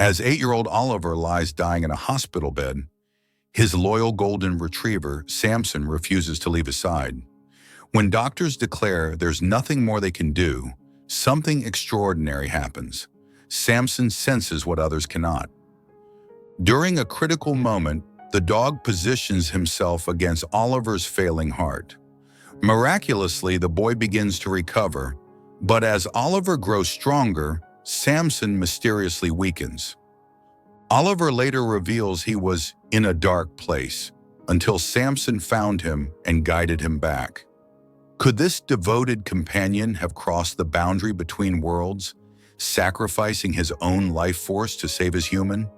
As 8-year-old Oliver lies dying in a hospital bed, his loyal golden retriever, Samson, refuses to leave his side. When doctors declare there's nothing more they can do, something extraordinary happens. Samson senses what others cannot. During a critical moment, the dog positions himself against Oliver's failing heart. Miraculously, the boy begins to recover, but as Oliver grows stronger, Samson mysteriously weakens. Oliver later reveals he was in a dark place until Samson found him and guided him back. Could this devoted companion have crossed the boundary between worlds, sacrificing his own life force to save his human?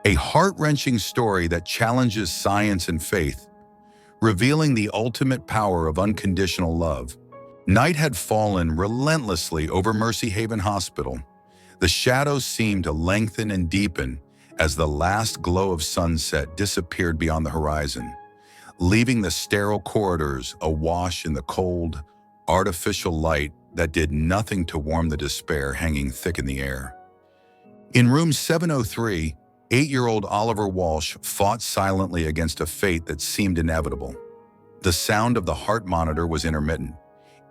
A heart-wrenching story that challenges science and faith, revealing the ultimate power of unconditional love. Night had fallen relentlessly over Mercy Haven Hospital. The shadows seemed to lengthen and deepen as the last glow of sunset disappeared beyond the horizon, leaving the sterile corridors awash in the cold, artificial light that did nothing to warm the despair hanging thick in the air. In room 703, 8-year-old Oliver Walsh fought silently against a fate that seemed inevitable. The sound of the heart monitor was intermittent,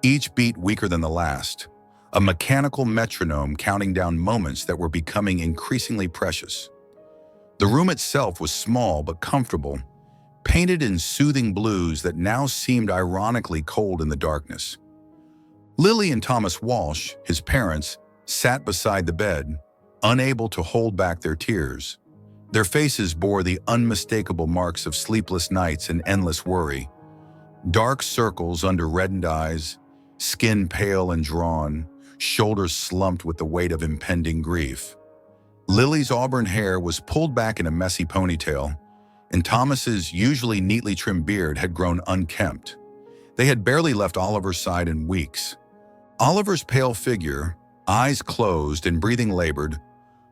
each beat weaker than the last, a mechanical metronome counting down moments that were becoming increasingly precious. The room itself was small but comfortable, painted in soothing blues that now seemed ironically cold in the darkness. Lily and Thomas Walsh, his parents, sat beside the bed, unable to hold back their tears. Their faces bore the unmistakable marks of sleepless nights and endless worry. Dark circles under reddened eyes, skin pale and drawn, shoulders slumped with the weight of impending grief. Lily's auburn hair was pulled back in a messy ponytail, and Thomas's usually neatly trimmed beard had grown unkempt. They had barely left Oliver's side in weeks. Oliver's pale figure, eyes closed and breathing labored,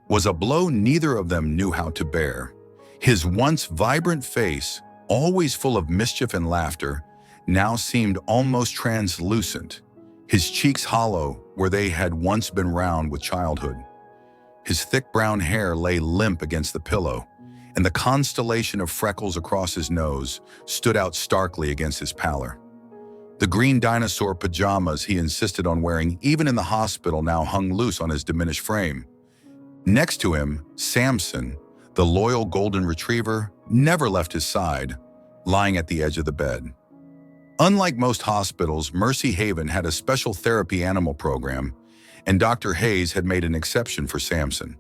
was a blow neither of them knew how to bear. His once vibrant face, always full of mischief and laughter, now seemed almost translucent, his cheeks hollow where they had once been round with childhood. His thick brown hair lay limp against the pillow, and the constellation of freckles across his nose stood out starkly against his pallor. The green dinosaur pajamas he insisted on wearing even in the hospital now hung loose on his diminished frame. Next to him, Samson, the loyal golden retriever, never left his side, lying at the edge of the bed. Unlike most hospitals, Mercy Haven had a special therapy animal program, and Dr. Hayes had made an exception for Samson,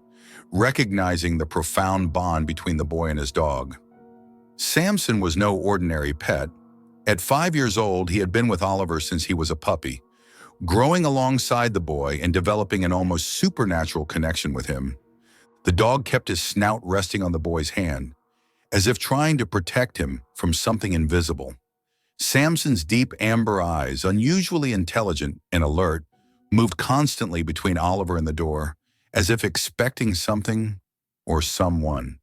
recognizing the profound bond between the boy and his dog. Samson was no ordinary pet. At 5 years old, he had been with Oliver since he was a puppy, growing alongside the boy and developing an almost supernatural connection with him. The dog kept his snout resting on the boy's hand, as if trying to protect him from something invisible. Samson's deep amber eyes, unusually intelligent and alert, moved constantly between Oliver and the door, as if expecting something or someone.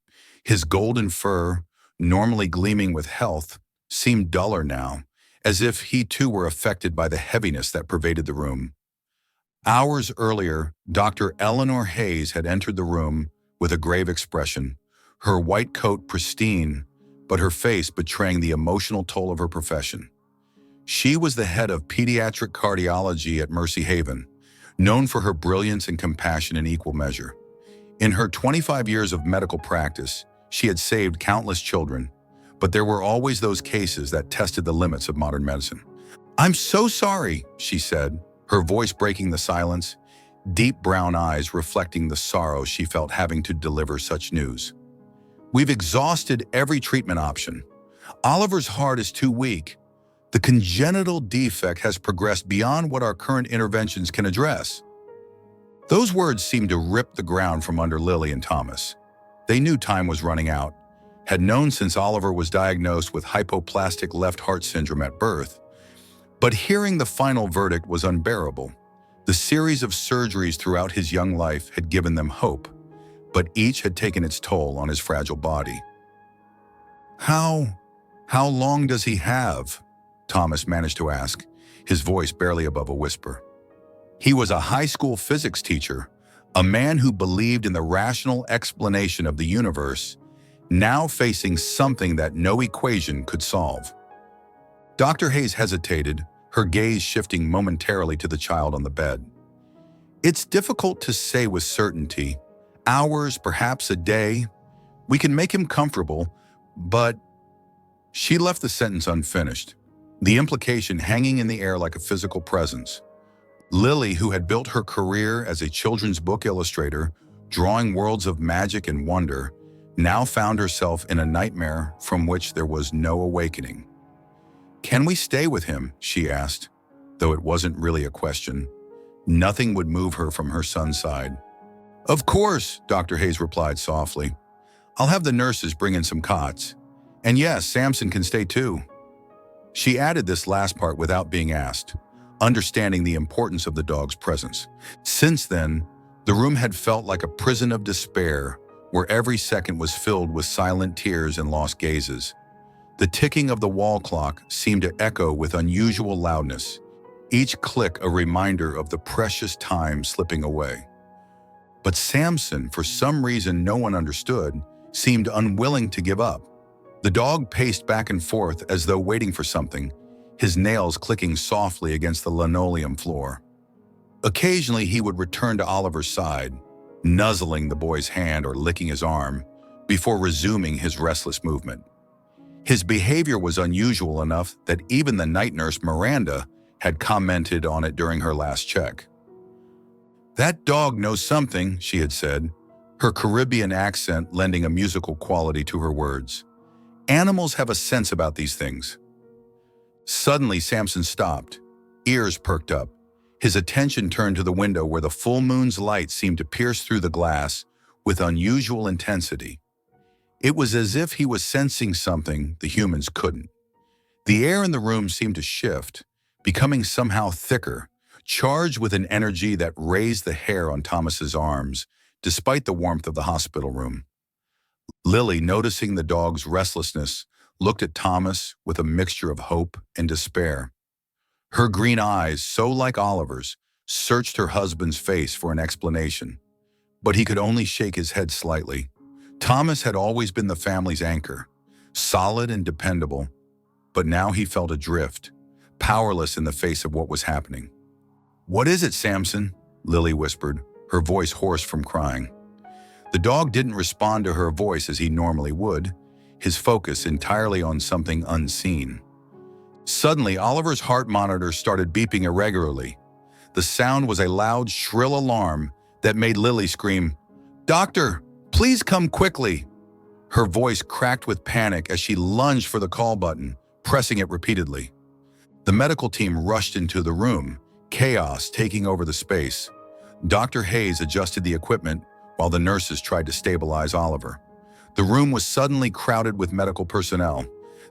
His golden fur, normally gleaming with health, seemed duller now, as if he too were affected by the heaviness that pervaded the room. Hours earlier, Dr. Eleanor Hayes had entered the room with a grave expression, her white coat pristine, but her face betraying the emotional toll of her profession. She was the head of pediatric cardiology at Mercy Haven, known for her brilliance and compassion in equal measure. In her 25 years of medical practice, she had saved countless children, but there were always those cases that tested the limits of modern medicine. "I'm so sorry," she said, her voice breaking the silence, deep brown eyes reflecting the sorrow she felt having to deliver such news. "We've exhausted every treatment option. Oliver's heart is too weak. The congenital defect has progressed beyond what our current interventions can address." Those words seemed to rip the ground from under Lily and Thomas. They knew time was running out, had known since Oliver was diagnosed with hypoplastic left heart syndrome at birth. But hearing the final verdict was unbearable. The series of surgeries throughout his young life had given them hope, but each had taken its toll on his fragile body. How long does he have?" Thomas managed to ask, his voice barely above a whisper. He was a high school physics teacher, A man who believed in the rational explanation of the universe, now facing something that no equation could solve. Dr. Hayes hesitated, her gaze shifting momentarily to the child on the bed. It's difficult to say with certainty. Hours, perhaps a day. We can make him comfortable, but... She left the sentence unfinished, the implication hanging in the air like a physical presence. Lily, who had built her career as a children's book illustrator, drawing worlds of magic and wonder, now found herself in a nightmare from which there was no awakening. "Can we stay with him?" she asked, though it wasn't really a question. Nothing would move her from her son's side. "Of course," Dr. Hayes replied softly. "I'll have the nurses bring in some cots. And yes, Samson can stay too." She added this last part without being asked, understanding the importance of the dog's presence. Since then, the room had felt like a prison of despair, where every second was filled with silent tears and lost gazes. The ticking of the wall clock seemed to echo with unusual loudness, each click a reminder of the precious time slipping away. But Samson, for some reason no one understood, seemed unwilling to give up. The dog paced back and forth as though waiting for something, his nails clicking softly against the linoleum floor. Occasionally, he would return to Oliver's side, nuzzling the boy's hand or licking his arm, before resuming his restless movement. His behavior was unusual enough that even the night nurse, Miranda, had commented on it during her last check. "That dog knows something," she had said, her Caribbean accent lending a musical quality to her words. "Animals have a sense about these things." Suddenly, Samson stopped, ears perked up. His attention turned to the window where the full moon's light seemed to pierce through the glass with unusual intensity. It was as if he was sensing something the humans couldn't. The air in the room seemed to shift, becoming somehow thicker, charged with an energy that raised the hair on Thomas's arms, despite the warmth of the hospital room. Lily, noticing the dog's restlessness, looked at Thomas with a mixture of hope and despair. Her green eyes, so like Oliver's, searched her husband's face for an explanation, but he could only shake his head slightly. Thomas had always been the family's anchor, solid and dependable, but now he felt adrift, powerless in the face of what was happening. "What is it, Samson?" Lily whispered, her voice hoarse from crying. The dog didn't respond to her voice as he normally would, his focus entirely on something unseen. Suddenly, Oliver's heart monitor started beeping irregularly. The sound was a loud, shrill alarm that made Lily scream, "Doctor, please come quickly!" Her voice cracked with panic as she lunged for the call button, pressing it repeatedly. The medical team rushed into the room, chaos taking over the space. Dr. Hayes adjusted the equipment while the nurses tried to stabilize Oliver. The room was suddenly crowded with medical personnel,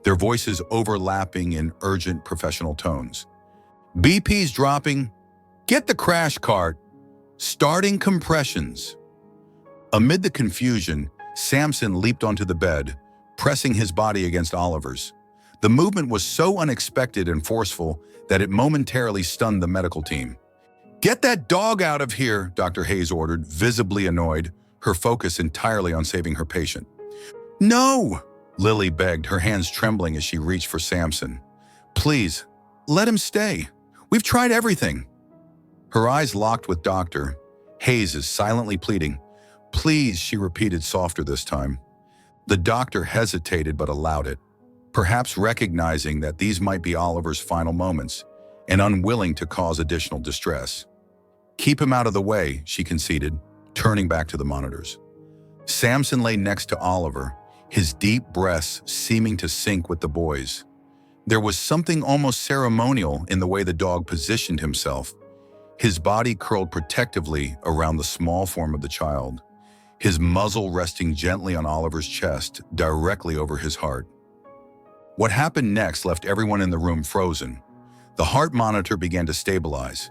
their voices overlapping in urgent professional tones. "BP's dropping. Get the crash cart. Starting compressions." Amid the confusion, Samson leaped onto the bed, pressing his body against Oliver's. The movement was so unexpected and forceful that it momentarily stunned the medical team. "Get that dog out of here," Dr. Hayes ordered, visibly annoyed, her focus entirely on saving her patient. "No!" Lily begged, her hands trembling as she reached for Samson. "Please, let him stay. We've tried everything." Her eyes locked with Dr. Hayes, silently pleading. "Please," she repeated softer this time. The doctor hesitated but allowed it, perhaps recognizing that these might be Oliver's final moments and unwilling to cause additional distress. "Keep him out of the way," she conceded, turning back to the monitors. Samson lay next to Oliver, his deep breaths seeming to sync with the boy's. There was something almost ceremonial in the way the dog positioned himself, his body curled protectively around the small form of the child, his muzzle resting gently on Oliver's chest, directly over his heart. What happened next left everyone in the room frozen. The heart monitor began to stabilize.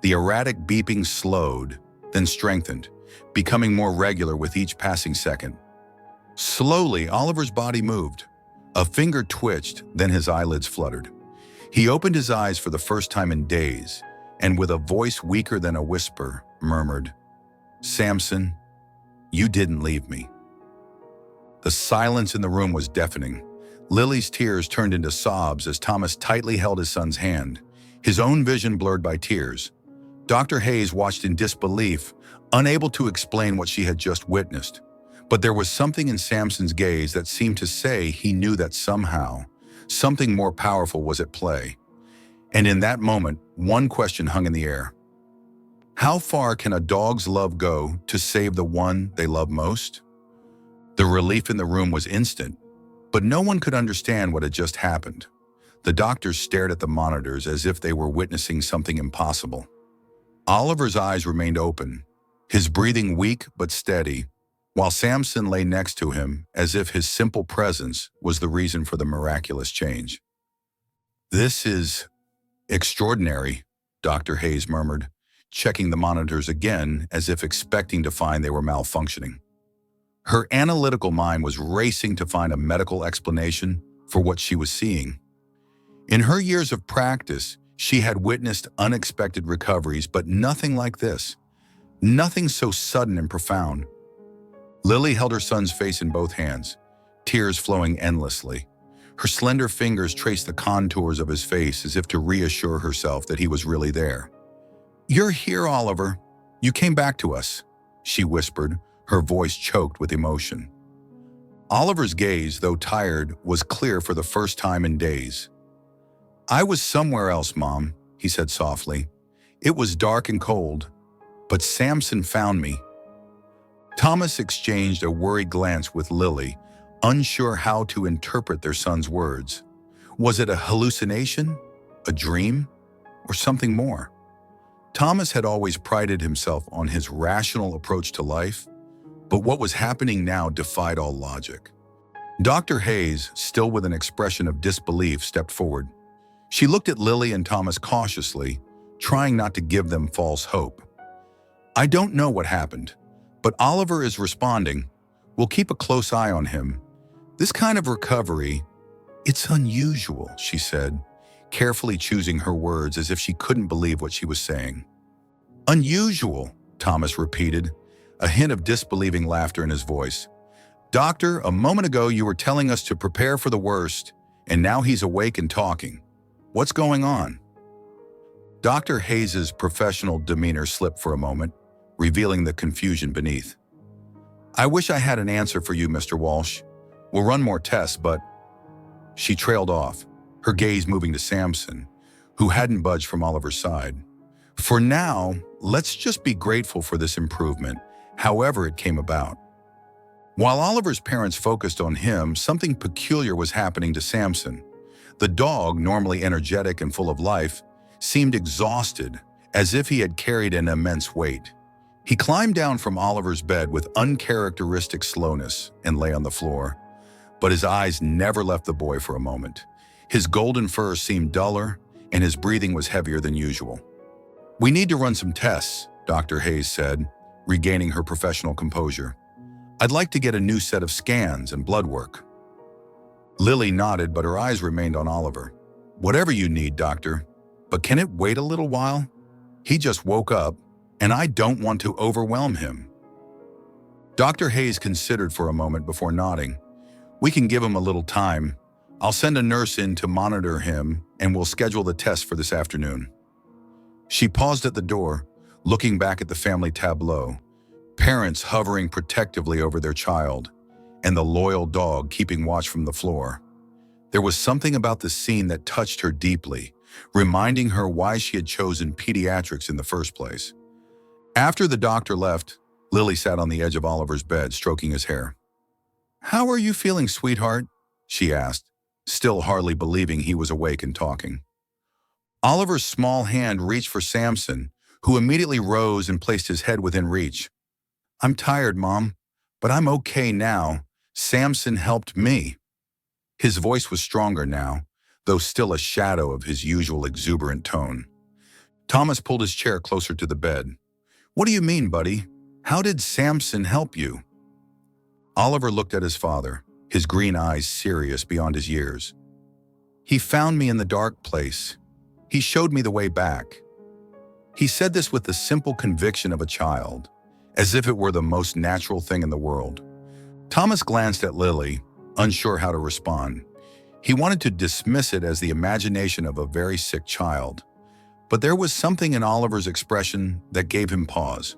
The erratic beeping slowed, then strengthened, becoming more regular with each passing second. Slowly, Oliver's body moved. A finger twitched, then his eyelids fluttered. He opened his eyes for the first time in days, and with a voice weaker than a whisper, murmured, Samson, you didn't leave me." The silence in the room was deafening. Lily's tears turned into sobs as Thomas tightly held his son's hand, his own vision blurred by tears. Dr. Hayes watched in disbelief, unable to explain what she had just witnessed. But there was something in Samson's gaze that seemed to say he knew that somehow, something more powerful was at play. And in that moment, one question hung in the air. How far can a dog's love go to save the one they love most? The relief in the room was instant, but no one could understand what had just happened. The doctors stared at the monitors as if they were witnessing something impossible. Oliver's eyes remained open, his breathing weak but steady, while Samson lay next to him as if his simple presence was the reason for the miraculous change. "This is extraordinary," Dr. Hayes murmured, checking the monitors again as if expecting to find they were malfunctioning. Her analytical mind was racing to find a medical explanation for what she was seeing. In her years of practice, she had witnessed unexpected recoveries, but nothing like this. Nothing so sudden and profound. Lily held her son's face in both hands, tears flowing endlessly. Her slender fingers traced the contours of his face as if to reassure herself that he was really there. "You're here, Oliver. You came back to us," she whispered, her voice choked with emotion. Oliver's gaze, though tired, was clear for the first time in days. "I was somewhere else, Mom," he said softly. "It was dark and cold, but Samson found me." Thomas exchanged a worried glance with Lily, unsure how to interpret their son's words. Was it a hallucination, a dream, or something more? Thomas had always prided himself on his rational approach to life, but what was happening now defied all logic. Dr. Hayes, still with an expression of disbelief, stepped forward. She looked at Lily and Thomas cautiously, trying not to give them false hope. "I don't know what happened, but Oliver is responding. We'll keep a close eye on him. This kind of recovery, it's unusual," she said, carefully choosing her words as if she couldn't believe what she was saying. "Unusual," Thomas repeated, a hint of disbelieving laughter in his voice. "Doctor, a moment ago you were telling us to prepare for the worst, and now he's awake and talking. What's going on?" Dr. Hayes's professional demeanor slipped for a moment, revealing the confusion beneath. "I wish I had an answer for you, Mr. Walsh. We'll run more tests, but—" She trailed off, her gaze moving to Samson, who hadn't budged from Oliver's side. "For now, let's just be grateful for this improvement, however it came about." While Oliver's parents focused on him, something peculiar was happening to Samson. The dog, normally energetic and full of life, seemed exhausted, as if he had carried an immense weight. He climbed down from Oliver's bed with uncharacteristic slowness and lay on the floor, but his eyes never left the boy for a moment. His golden fur seemed duller, and his breathing was heavier than usual. "We need to run some tests," Dr. Hayes said, regaining her professional composure. "I'd like to get a new set of scans and blood work." Lily nodded, but her eyes remained on Oliver. "Whatever you need, doctor, but can it wait a little while? He just woke up, and I don't want to overwhelm him." Dr. Hayes considered for a moment before nodding. "We can give him a little time. I'll send a nurse in to monitor him, and we'll schedule the test for this afternoon." She paused at the door, looking back at the family tableau, parents hovering protectively over their child, and the loyal dog keeping watch from the floor. There was something about the scene that touched her deeply, reminding her why she had chosen pediatrics in the first place. After the doctor left, Lily sat on the edge of Oliver's bed, stroking his hair. "How are you feeling, sweetheart?" she asked, still hardly believing he was awake and talking. Oliver's small hand reached for Samson, who immediately rose and placed his head within reach. "I'm tired, Mom, but I'm okay now. Samson helped me." His voice was stronger now, though still a shadow of his usual exuberant tone. Thomas pulled his chair closer to the bed. "What do you mean, buddy? How did Samson help you?" Oliver looked at his father, his green eyes serious beyond his years. "He found me in the dark place. He showed me the way back." He said this with the simple conviction of a child, as if it were the most natural thing in the world. Thomas glanced at Lily, unsure how to respond. He wanted to dismiss it as the imagination of a very sick child, but there was something in Oliver's expression that gave him pause.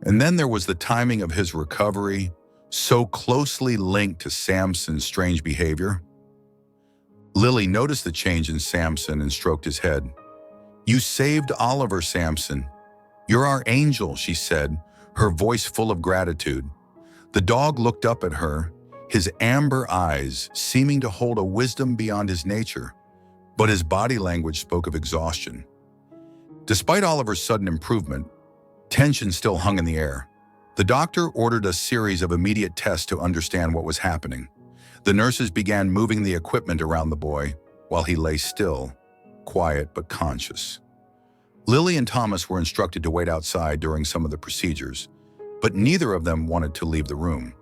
And then there was the timing of his recovery, so closely linked to Samson's strange behavior. Lily noticed the change in Samson and stroked his head. "You saved Oliver, Samson. You're our angel," she said, her voice full of gratitude. The dog looked up at her, his amber eyes seeming to hold a wisdom beyond his nature, but his body language spoke of exhaustion. Despite Oliver's sudden improvement, tension still hung in the air. The doctor ordered a series of immediate tests to understand what was happening. The nurses began moving the equipment around the boy while he lay still, quiet but conscious. Lily and Thomas were instructed to wait outside during some of the procedures, but neither of them wanted to leave the room.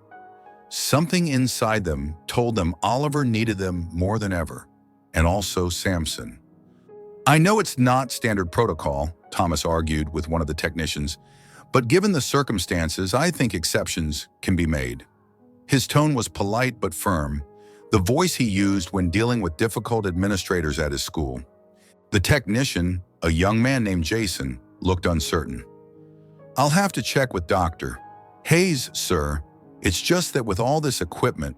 Something inside them told them Oliver needed them more than ever, and also Samson. "I know it's not standard protocol," Thomas argued with one of the technicians, "but given the circumstances, I think exceptions can be made." His tone was polite but firm, the voice he used when dealing with difficult administrators at his school. The technician, a young man named Jason, looked uncertain. "I'll have to check with Dr. Hayes, sir. It's just that with all this equipment—"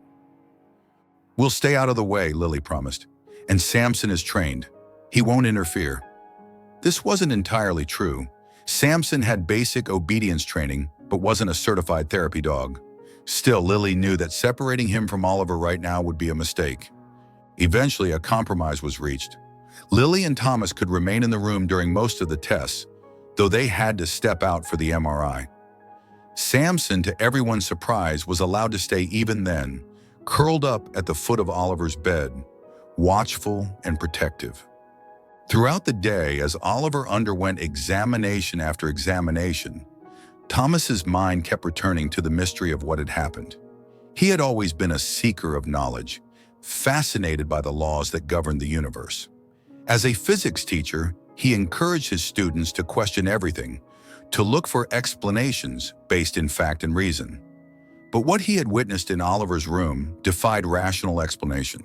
"We'll stay out of the way," Lily promised. "And Samson is trained. He won't interfere." This wasn't entirely true. Samson had basic obedience training, but wasn't a certified therapy dog. Still, Lily knew that separating him from Oliver right now would be a mistake. Eventually, a compromise was reached. Lily and Thomas could remain in the room during most of the tests, though they had to step out for the MRI. Samson, to everyone's surprise, was allowed to stay even then, curled up at the foot of Oliver's bed, watchful and protective. Throughout the day, as Oliver underwent examination after examination, Thomas's mind kept returning to the mystery of what had happened. He had always been a seeker of knowledge, fascinated by the laws that govern the universe. As a physics teacher, he encouraged his students to question everything, to look for explanations based in fact and reason. But what he had witnessed in Oliver's room defied rational explanation.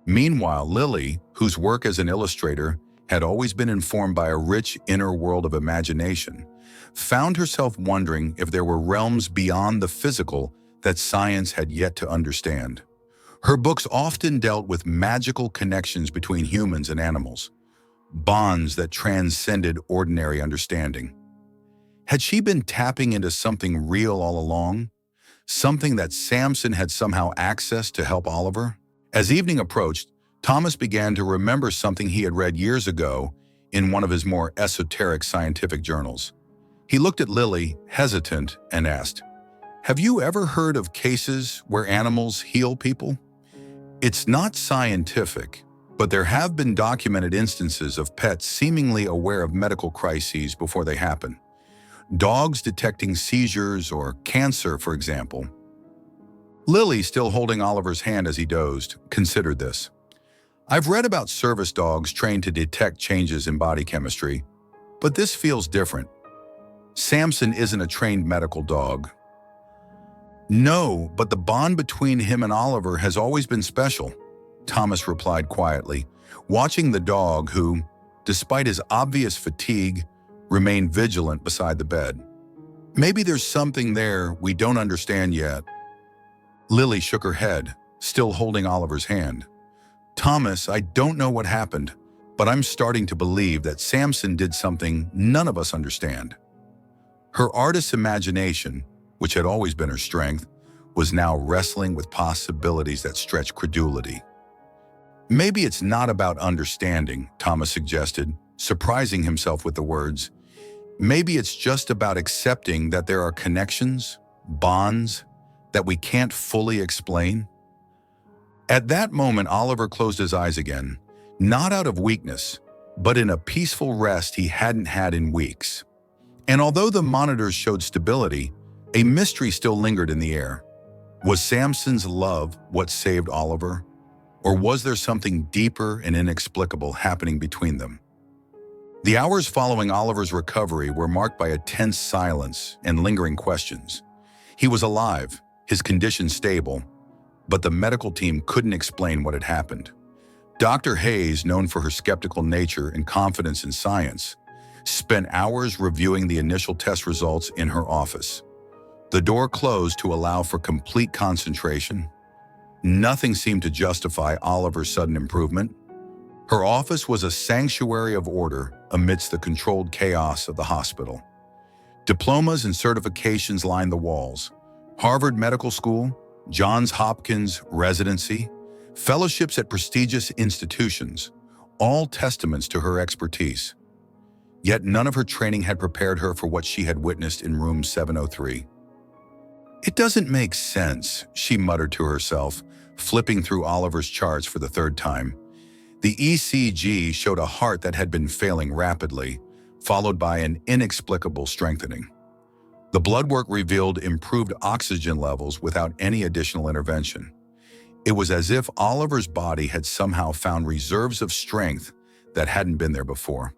Meanwhile, Lily, whose work as an illustrator had always been informed by a rich inner world of imagination, found herself wondering if there were realms beyond the physical that science had yet to understand. Her books often dealt with magical connections between humans and animals, bonds that transcended ordinary understanding. Had she been tapping into something real all along? Something that Samson had somehow accessed to help Oliver? As evening approached, Thomas began to remember something he had read years ago in one of his more esoteric scientific journals. He looked at Lily, hesitant, and asked, "Have you ever heard of cases where animals heal people?" It's not scientific, but there have been documented instances of pets seemingly aware of medical crises before they happen. Dogs detecting seizures or cancer, for example. Lily, still holding Oliver's hand as he dozed, considered this. "I've read about service dogs trained to detect changes in body chemistry, but this feels different. Samson isn't a trained medical dog." "No, but the bond between him and Oliver has always been special," Thomas replied quietly, watching the dog who, despite his obvious fatigue, remained vigilant beside the bed. "Maybe there's something there we don't understand yet." Lily shook her head, still holding Oliver's hand. "Thomas, I don't know what happened, but I'm starting to believe that Samson did something none of us understand." Her artist's imagination, which had always been her strength, was now wrestling with possibilities that stretched credulity. "Maybe it's not about understanding," Thomas suggested, surprising himself with the words. "Maybe it's just about accepting that there are connections, bonds, that we can't fully explain." At that moment, Oliver closed his eyes again, not out of weakness, but in a peaceful rest he hadn't had in weeks. And although the monitors showed stability, a mystery still lingered in the air. Was Samson's love what saved Oliver? Or was there something deeper and inexplicable happening between them? The hours following Oliver's recovery were marked by a tense silence and lingering questions. He was alive, his condition stable, but the medical team couldn't explain what had happened. Dr. Hayes, known for her skeptical nature and confidence in science, spent hours reviewing the initial test results in her office. The door closed to allow for complete concentration. Nothing seemed to justify Oliver's sudden improvement. Her office was a sanctuary of order amidst the controlled chaos of the hospital. Diplomas and certifications lined the walls. Harvard Medical School, Johns Hopkins residency, fellowships at prestigious institutions, all testaments to her expertise. Yet none of her training had prepared her for what she had witnessed in room 703. "It doesn't make sense," she muttered to herself, flipping through Oliver's charts for the third time. The ECG showed a heart that had been failing rapidly, followed by an inexplicable strengthening. The blood work revealed improved oxygen levels without any additional intervention. It was as if Oliver's body had somehow found reserves of strength that hadn't been there before.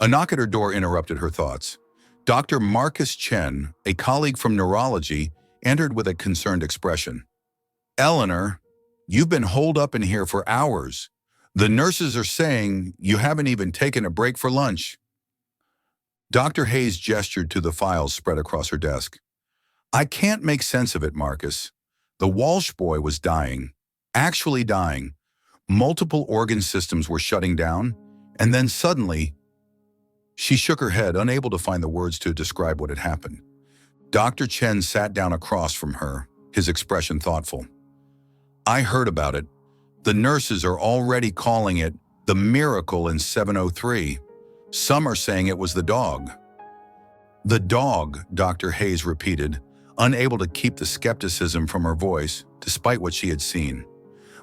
A knock at her door interrupted her thoughts. Dr. Marcus Chen, a colleague from neurology, entered with a concerned expression. "Eleanor, you've been holed up in here for hours. The nurses are saying you haven't even taken a break for lunch." Dr. Hayes gestured to the files spread across her desk. "I can't make sense of it, Marcus. The Walsh boy was dying, actually dying. Multiple organ systems were shutting down, and then suddenly..." She shook her head, unable to find the words to describe what had happened. Dr. Chen sat down across from her, his expression thoughtful. "I heard about it. The nurses are already calling it the miracle in 703. Some are saying it was the dog." "The dog," Dr. Hayes repeated, unable to keep the skepticism from her voice, despite what she had seen.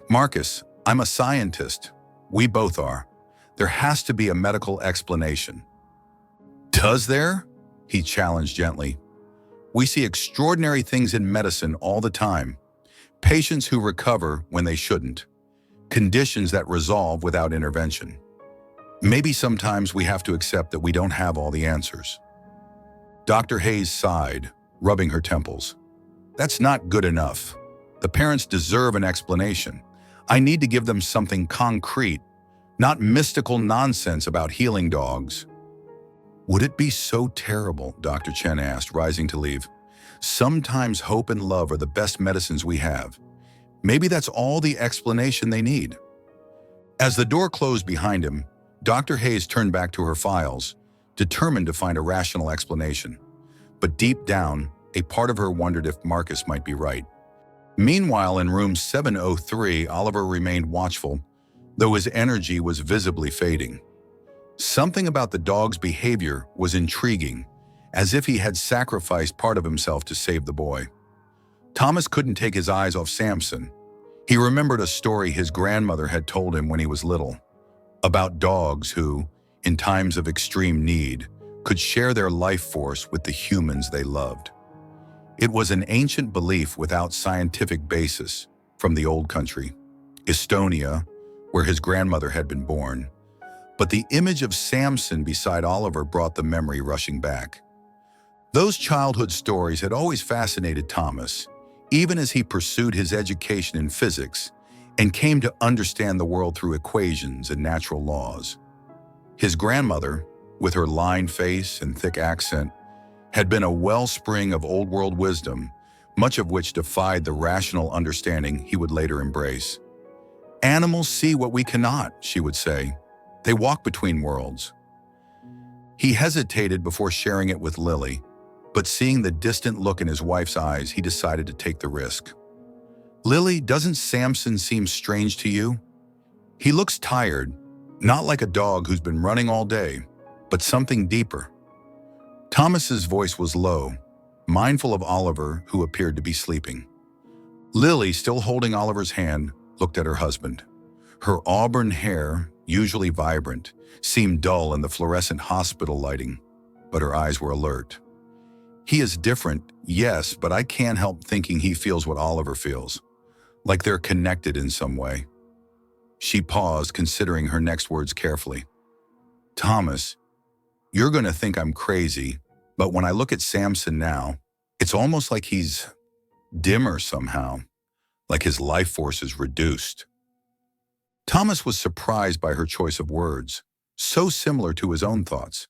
"Marcus, I'm a scientist. We both are. There has to be a medical explanation." "Does there?" he challenged gently. "We see extraordinary things in medicine all the time. Patients who recover when they shouldn't. Conditions that resolve without intervention. Maybe sometimes we have to accept that we don't have all the answers." Dr. Hayes sighed, rubbing her temples. "That's not good enough. The parents deserve an explanation. I need to give them something concrete, not mystical nonsense about healing dogs." "Would it be so terrible?" Dr. Chen asked, rising to leave. "Sometimes hope and love are the best medicines we have. Maybe that's all the explanation they need." As the door closed behind him, Dr. Hayes turned back to her files, determined to find a rational explanation. But deep down, a part of her wondered if Marcus might be right. Meanwhile, in room 703, Oliver remained watchful, though his energy was visibly fading. Something about the dog's behavior was intriguing, as if he had sacrificed part of himself to save the boy. Thomas couldn't take his eyes off Samson. He remembered a story his grandmother had told him when he was little, about dogs who, in times of extreme need, could share their life force with the humans they loved. It was an ancient belief without scientific basis from the old country, Estonia, where his grandmother had been born. But the image of Samson beside Oliver brought the memory rushing back. Those childhood stories had always fascinated Thomas, even as he pursued his education in physics and came to understand the world through equations and natural laws. His grandmother, with her lined face and thick accent, had been a wellspring of old-world wisdom, much of which defied the rational understanding he would later embrace. "Animals see what we cannot," she would say. "They walk between worlds." He hesitated before sharing it with Lily, but seeing the distant look in his wife's eyes, he decided to take the risk. "Lily, doesn't Samson seem strange to you? He looks tired, not like a dog who's been running all day, but something deeper." Thomas's voice was low, mindful of Oliver, who appeared to be sleeping. Lily, still holding Oliver's hand, looked at her husband. Her auburn hair, usually vibrant, seemed dull in the fluorescent hospital lighting, but her eyes were alert. "He is different, yes, but I can't help thinking he feels what Oliver feels, like they're connected in some way." She paused, considering her next words carefully. Thomas, you're going to think I'm crazy, but when I look at Samson now, it's almost like he's dimmer somehow, like his life force is reduced. Thomas was surprised by her choice of words, so similar to his own thoughts.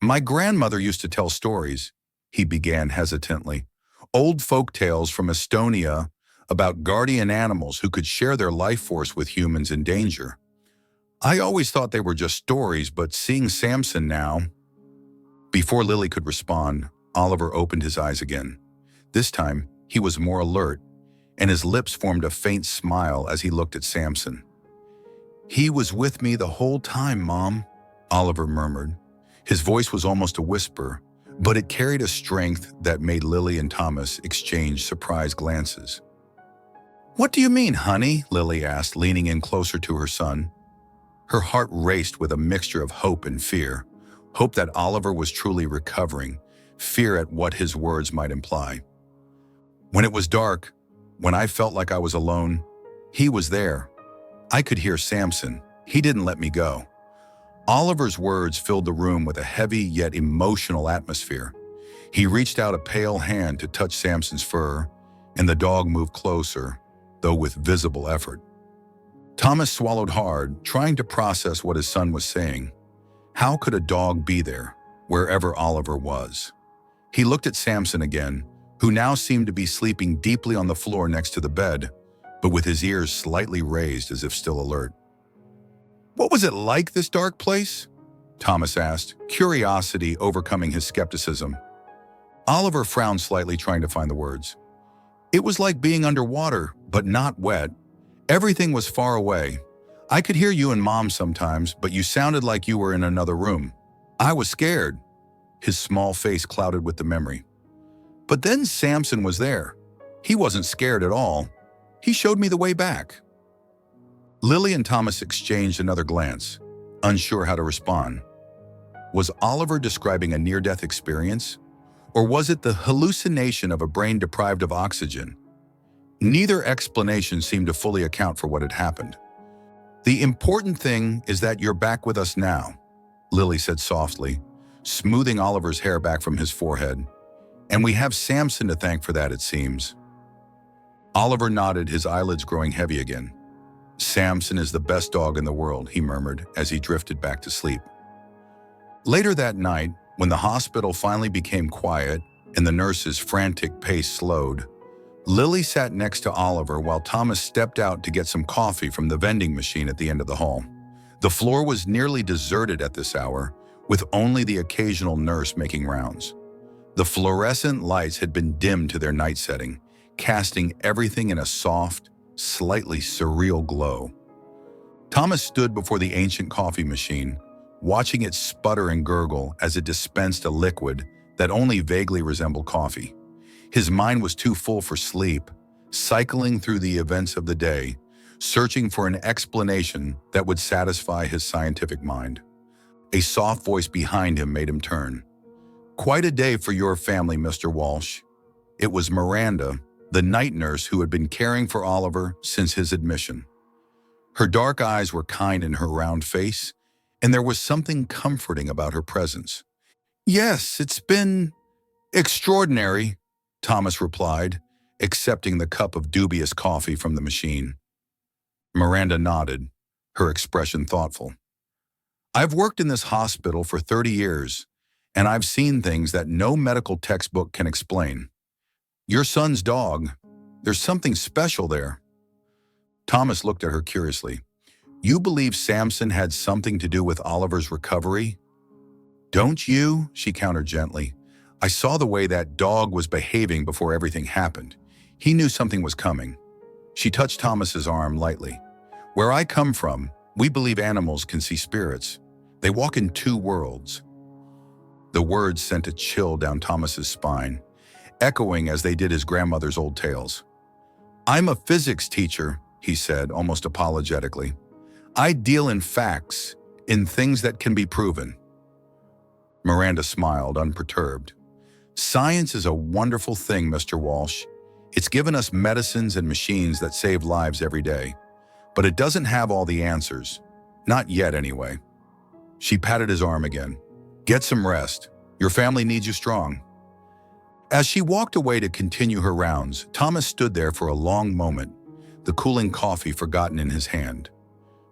My grandmother used to tell stories, he began hesitantly, old folk tales from Estonia about guardian animals who could share their life force with humans in danger. I always thought they were just stories, but seeing Samson now... Before Lily could respond, Oliver opened his eyes again. This time, he was more alert, and his lips formed a faint smile as he looked at Samson. "He was with me the whole time, Mom," Oliver murmured. His voice was almost a whisper, but it carried a strength that made Lily and Thomas exchange surprised glances. "What do you mean, honey?" Lily asked, leaning in closer to her son. Her heart raced with a mixture of hope and fear. Hope that Oliver was truly recovering, fear at what his words might imply. "When it was dark, when I felt like I was alone, he was there. I could hear Samson. He didn't let me go." Oliver's words filled the room with a heavy yet emotional atmosphere. He reached out a pale hand to touch Samson's fur, and the dog moved closer, though with visible effort. Thomas swallowed hard, trying to process what his son was saying. How could a dog be there, wherever Oliver was? He looked at Samson again, who now seemed to be sleeping deeply on the floor next to the bed, but with his ears slightly raised as if still alert. "What was it like, this dark place?" Thomas asked, curiosity overcoming his skepticism. Oliver frowned slightly, trying to find the words. "It was like being underwater, but not wet. Everything was far away. I could hear you and Mom sometimes, but you sounded like you were in another room. I was scared." His small face clouded with the memory. "But then Samson was there. He wasn't scared at all. He showed me the way back." Lily and Thomas exchanged another glance, unsure how to respond. Was Oliver describing a near-death experience? Or was it the hallucination of a brain deprived of oxygen? Neither explanation seemed to fully account for what had happened. "The important thing is that you're back with us now," Lily said softly, smoothing Oliver's hair back from his forehead. "And we have Samson to thank for that, it seems." Oliver nodded, his eyelids growing heavy again. "Samson is the best dog in the world," he murmured as he drifted back to sleep. Later that night, when the hospital finally became quiet and the nurse's frantic pace slowed, Lily sat next to Oliver while Thomas stepped out to get some coffee from the vending machine at the end of the hall. The floor was nearly deserted at this hour, with only the occasional nurse making rounds. The fluorescent lights had been dimmed to their night setting, casting everything in a soft, slightly surreal glow. Thomas stood before the ancient coffee machine, watching it sputter and gurgle as it dispensed a liquid that only vaguely resembled coffee. His mind was too full for sleep, cycling through the events of the day, searching for an explanation that would satisfy his scientific mind. A soft voice behind him made him turn. "Quite a day for your family, Mr. Walsh." It was Miranda, the night nurse who had been caring for Oliver since his admission. Her dark eyes were kind in her round face, and there was something comforting about her presence. "Yes, it's been extraordinary," Thomas replied, accepting the cup of dubious coffee from the machine. Miranda nodded, her expression thoughtful. "I've worked in this hospital for 30 years, and I've seen things that no medical textbook can explain. Your son's dog, there's something special there." Thomas looked at her curiously. "You believe Samson had something to do with Oliver's recovery?" "Don't you?" she countered gently. "I saw the way that dog was behaving before everything happened. He knew something was coming." She touched Thomas's arm lightly. "Where I come from, we believe animals can see spirits. They walk in two worlds." The words sent a chill down Thomas's spine, echoing as they did his grandmother's old tales. "I'm a physics teacher," he said, almost apologetically. "I deal in facts, in things that can be proven." Miranda smiled, unperturbed. "Science is a wonderful thing, Mr. Walsh. It's given us medicines and machines that save lives every day. But it doesn't have all the answers. Not yet, anyway." She patted his arm again. "Get some rest. Your family needs you strong." As she walked away to continue her rounds, Thomas stood there for a long moment, the cooling coffee forgotten in his hand.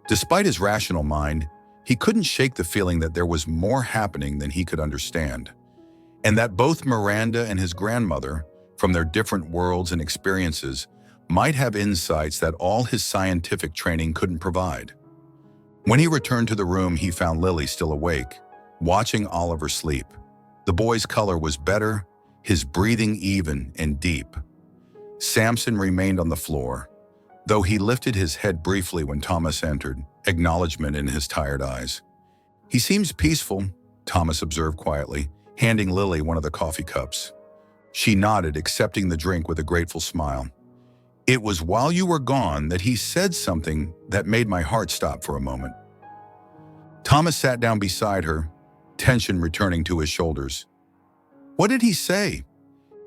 Despite his rational mind, he couldn't shake the feeling that there was more happening than he could understand, and that both Miranda and his grandmother, from their different worlds and experiences, might have insights that all his scientific training couldn't provide. When he returned to the room, he found Lily still awake, watching Oliver sleep. The boy's color was better, his breathing even and deep. Samson remained on the floor, though he lifted his head briefly when Thomas entered, acknowledgement in his tired eyes. "He seems peaceful," Thomas observed quietly, handing Lily one of the coffee cups. She nodded, accepting the drink with a grateful smile. "It was while you were gone that he said something that made my heart stop for a moment." Thomas sat down beside her, tension returning to his shoulders. "What did he say?"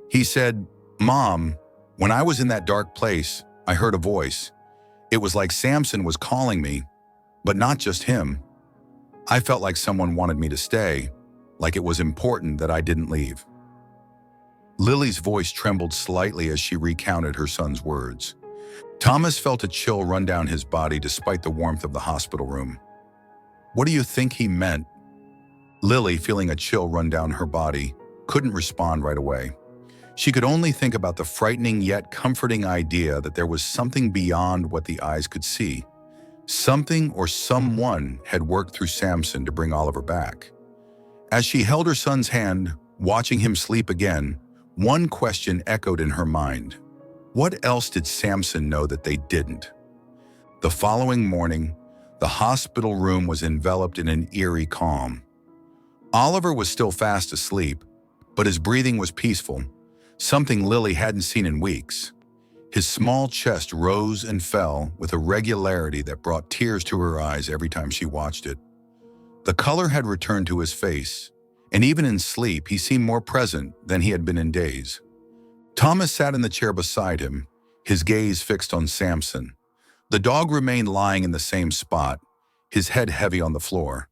"He said, 'Mom, when I was in that dark place, I heard a voice. It was like Samson was calling me, but not just him. I felt like someone wanted me to stay, like it was important that I didn't leave.'" Lily's voice trembled slightly as she recounted her son's words. Thomas felt a chill run down his body despite the warmth of the hospital room. "What do you think he meant?" Lily, feeling a chill run down her body, couldn't respond right away. She could only think about the frightening yet comforting idea that there was something beyond what the eyes could see. Something or someone had worked through Samson to bring Oliver back. As she held her son's hand, watching him sleep again, one question echoed in her mind. What else did Samson know that they didn't? The following morning, the hospital room was enveloped in an eerie calm. Oliver was still fast asleep, but his breathing was peaceful, something Lily hadn't seen in weeks. His small chest rose and fell with a regularity that brought tears to her eyes every time she watched it. The color had returned to his face, and even in sleep he seemed more present than he had been in days. Thomas sat in the chair beside him, his gaze fixed on Samson. The dog remained lying in the same spot, his head heavy on the floor.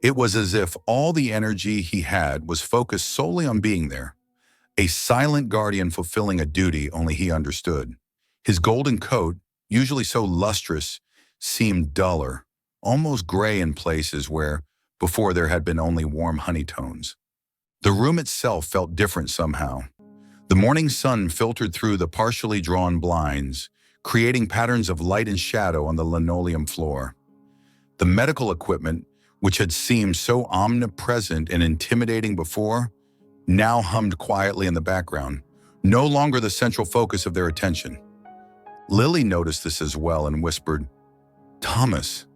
It was as if all the energy he had was focused solely on being there, a silent guardian fulfilling a duty only he understood. His golden coat, usually so lustrous, seemed duller, almost gray in places where before there had been only warm honey tones. The room itself felt different somehow. The morning sun filtered through the partially drawn blinds, creating patterns of light and shadow on the linoleum floor. The medical equipment, which had seemed so omnipresent and intimidating before, now hummed quietly in the background, no longer the central focus of their attention. Lily noticed this as well and whispered, "Thomas,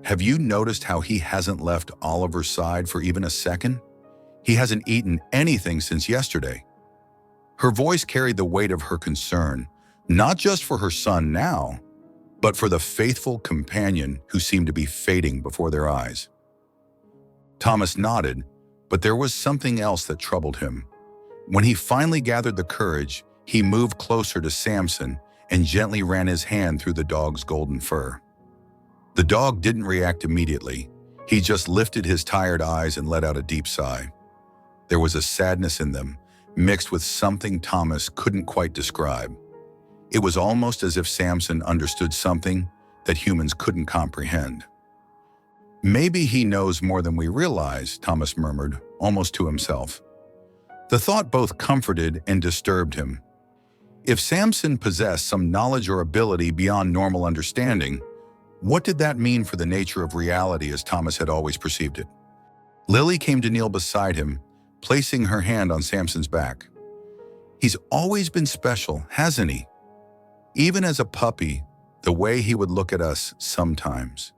have you noticed how he hasn't left Oliver's side for even a second? He hasn't eaten anything since yesterday." Her voice carried the weight of her concern, not just for her son now, but for the faithful companion who seemed to be fading before their eyes. Thomas nodded, but there was something else that troubled him. When he finally gathered the courage, he moved closer to Samson and gently ran his hand through the dog's golden fur. The dog didn't react immediately. He just lifted his tired eyes and let out a deep sigh. There was a sadness in them, mixed with something Thomas couldn't quite describe. It was almost as if Samson understood something that humans couldn't comprehend. "Maybe he knows more than we realize," Thomas murmured, almost to himself. The thought both comforted and disturbed him. If Samson possessed some knowledge or ability beyond normal understanding, what did that mean for the nature of reality as Thomas had always perceived it? Lily came to kneel beside him, placing her hand on Samson's back. "He's always been special, hasn't he? Even as a puppy, the way he would look at us sometimes."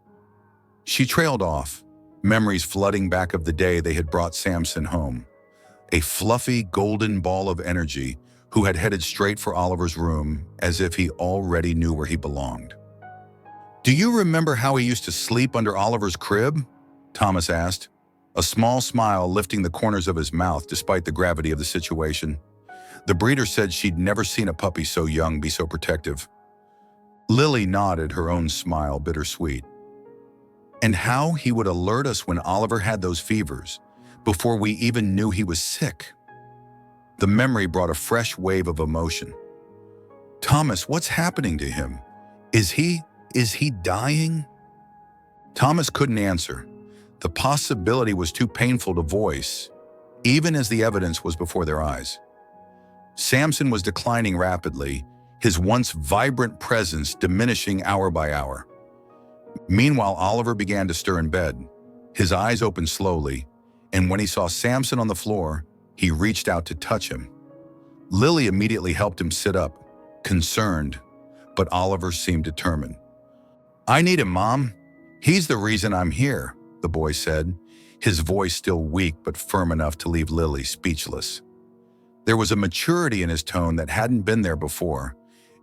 She trailed off, memories flooding back of the day they had brought Samson home. A fluffy, golden ball of energy who had headed straight for Oliver's room as if he already knew where he belonged. "Do you remember how he used to sleep under Oliver's crib?" Thomas asked, a small smile lifting the corners of his mouth despite the gravity of the situation. The breeder said she'd never seen a puppy so young be so protective. Lily nodded, her own smile bittersweet. and how he would alert us when Oliver had those fevers, before we even knew he was sick. The memory brought a fresh wave of emotion. Thomas, what's happening to him? Is he dying? Thomas couldn't answer. The possibility was too painful to voice, even as the evidence was before their eyes. Samson was declining rapidly, his once vibrant presence diminishing hour by hour. Meanwhile, Oliver began to stir in bed. His eyes opened slowly, and when he saw Samson on the floor, he reached out to touch him. Lily immediately helped him sit up, concerned, but Oliver seemed determined. "I need him, Mom. He's the reason I'm here," the boy said, his voice still weak but firm enough to leave Lily speechless. There was a maturity in his tone that hadn't been there before,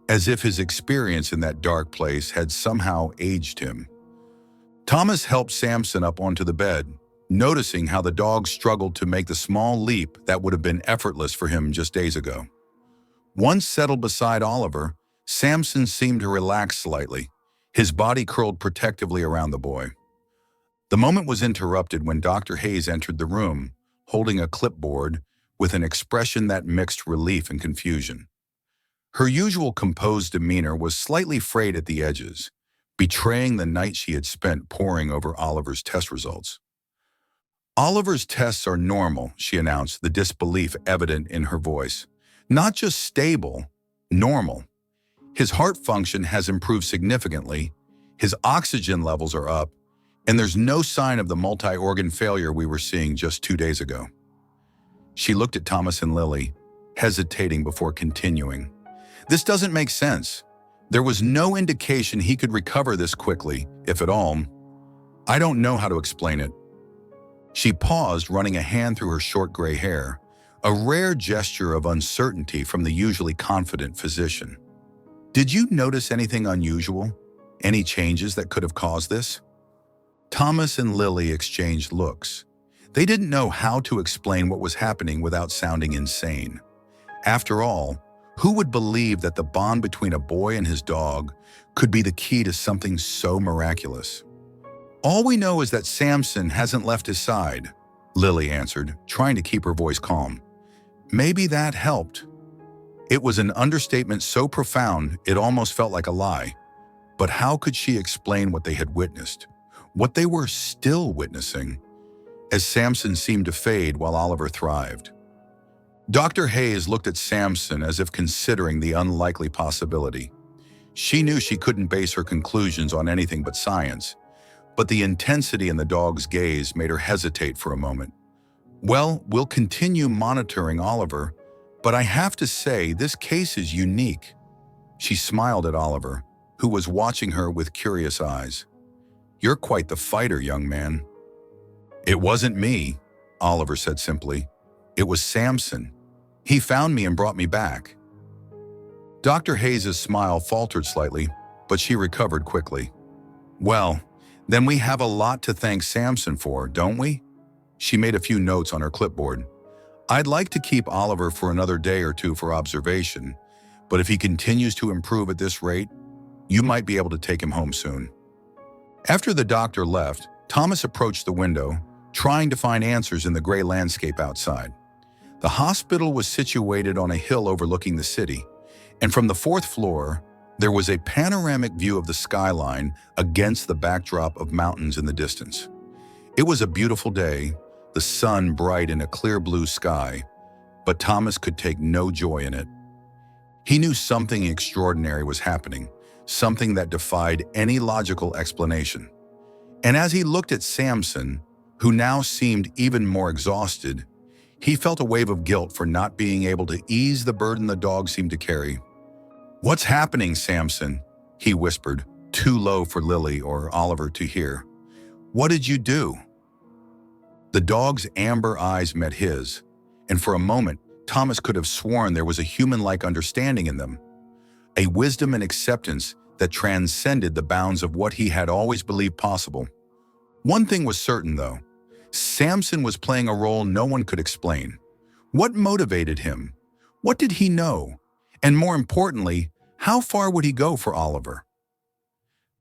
as if his experience in that dark place had somehow aged him. Thomas helped Samson up onto the bed, noticing how the dog struggled to make the small leap that would have been effortless for him just days ago. Once settled beside Oliver, Samson seemed to relax slightly, his body curled protectively around the boy. The moment was interrupted when Dr. Hayes entered the room, holding a clipboard with an expression that mixed relief and confusion. Her usual composed demeanor was slightly frayed at the edges, betraying the night she had spent poring over Oliver's test results. "Oliver's tests are normal," she announced, the disbelief evident in her voice. "Not just stable, normal. His heart function has improved significantly, his oxygen levels are up, and there's no sign of the multi-organ failure we were seeing just 2 days ago." She looked at Thomas and Lily, hesitating before continuing. "This doesn't make sense. There was no indication he could recover this quickly, if at all. I don't know how to explain it." She paused, running a hand through her short gray hair, a rare gesture of uncertainty from the usually confident physician. "Did you notice anything unusual? Any changes that could have caused this?" Thomas and Lily exchanged looks. They didn't know how to explain what was happening without sounding insane. After all, who would believe that the bond between a boy and his dog could be the key to something so miraculous? "All we know is that Samson hasn't left his side," Lily answered, trying to keep her voice calm. "Maybe that helped." It was an understatement so profound it almost felt like a lie. But how could she explain what they had witnessed? What they were still witnessing, as Samson seemed to fade while Oliver thrived. Dr. Hayes looked at Samson as if considering the unlikely possibility. She knew she couldn't base her conclusions on anything but science, but the intensity in the dog's gaze made her hesitate for a moment. "Well, we'll continue monitoring Oliver, but I have to say this case is unique." She smiled at Oliver, who was watching her with curious eyes. "You're quite the fighter, young man." "It wasn't me," Oliver said simply. "It was Samson. He found me and brought me back." Dr. Hayes' smile faltered slightly, but she recovered quickly. "Well, then we have a lot to thank Samson for, don't we?" She made a few notes on her clipboard. "I'd like to keep Oliver for another day or two for observation, but if he continues to improve at this rate, you might be able to take him home soon." After the doctor left, Thomas approached the window, trying to find answers in the gray landscape outside. The hospital was situated on a hill overlooking the city, and from the 4th floor, there was a panoramic view of the skyline against the backdrop of mountains in the distance. It was a beautiful day, the sun bright in a clear blue sky, but Thomas could take no joy in it. He knew something extraordinary was happening, something that defied any logical explanation. And as he looked at Samson, who now seemed even more exhausted, he felt a wave of guilt for not being able to ease the burden the dog seemed to carry. "What's happening, Samson?" he whispered, too low for Lily or Oliver to hear. "What did you do?" The dog's amber eyes met his, and for a moment, Thomas could have sworn there was a human-like understanding in them, a wisdom and acceptance that transcended the bounds of what he had always believed possible. One thing was certain, though. Samson was playing a role no one could explain. What motivated him? What did he know? And more importantly, how far would he go for Oliver?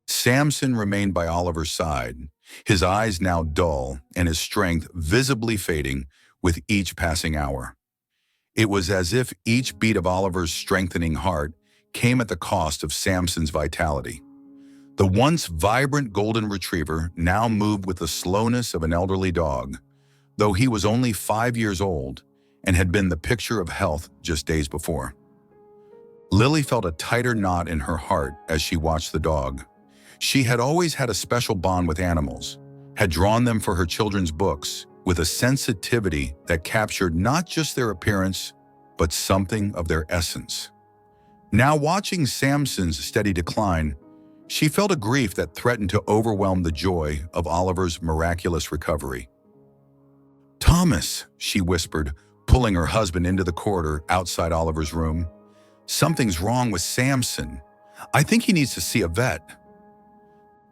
Samson remained by Oliver's side, his eyes now dull and his strength visibly fading with each passing hour. It was as if each beat of Oliver's strengthening heart came at the cost of Samson's vitality. The once vibrant golden retriever now moved with the slowness of an elderly dog, though he was only 5 years old and had been the picture of health just days before. Lily felt a tighter knot in her heart as she watched the dog. She had always had a special bond with animals, had drawn them for her children's books with a sensitivity that captured not just their appearance, but something of their essence. Now watching Samson's steady decline, she felt a grief that threatened to overwhelm the joy of Oliver's miraculous recovery. "Thomas," she whispered, pulling her husband into the corridor outside Oliver's room. "Something's wrong with Samson. I think he needs to see a vet."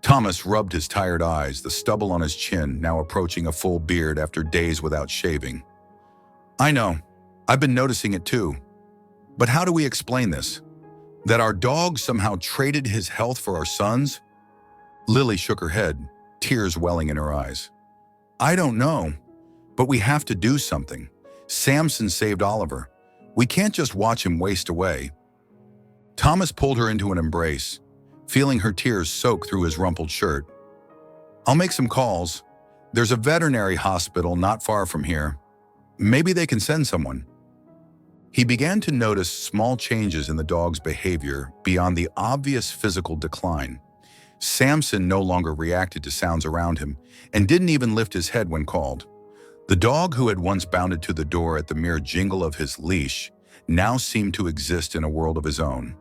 Thomas rubbed his tired eyes, the stubble on his chin now approaching a full beard after days without shaving. "I know. I've been noticing it too. But how do we explain this? That our dog somehow traded his health for our son's?" Lily shook her head, tears welling in her eyes. "I don't know, but we have to do something. Samson saved Oliver. We can't just watch him waste away." Thomas pulled her into an embrace, feeling her tears soak through his rumpled shirt. "I'll make some calls. There's a veterinary hospital not far from here. Maybe they can send someone." He began to notice small changes in the dog's behavior beyond the obvious physical decline. Samson no longer reacted to sounds around him and didn't even lift his head when called. The dog who had once bounded to the door at the mere jingle of his leash now seemed to exist in a world of his own,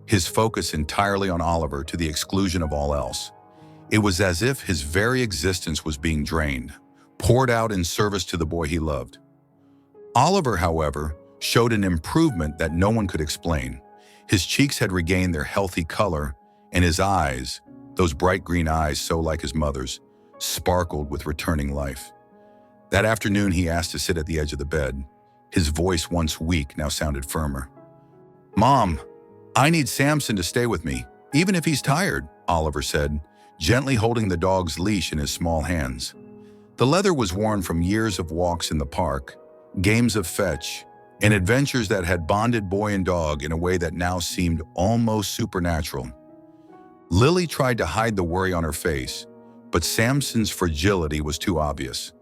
his focus entirely on Oliver to the exclusion of all else. It was as if his very existence was being drained, poured out in service to the boy he loved. Oliver, however, showed an improvement that no one could explain. His cheeks had regained their healthy color, and his eyes, those bright green eyes so like his mother's, sparkled with returning life. That afternoon he asked to sit at the edge of the bed. His voice, once weak, now sounded firmer. "Mom, I need Samson to stay with me, even if he's tired," Oliver said, gently holding the dog's leash in his small hands. The leather was worn from years of walks in the park, games of fetch, and adventures that had bonded boy and dog in a way that now seemed almost supernatural. Lily tried to hide the worry on her face, but Samson's fragility was too obvious.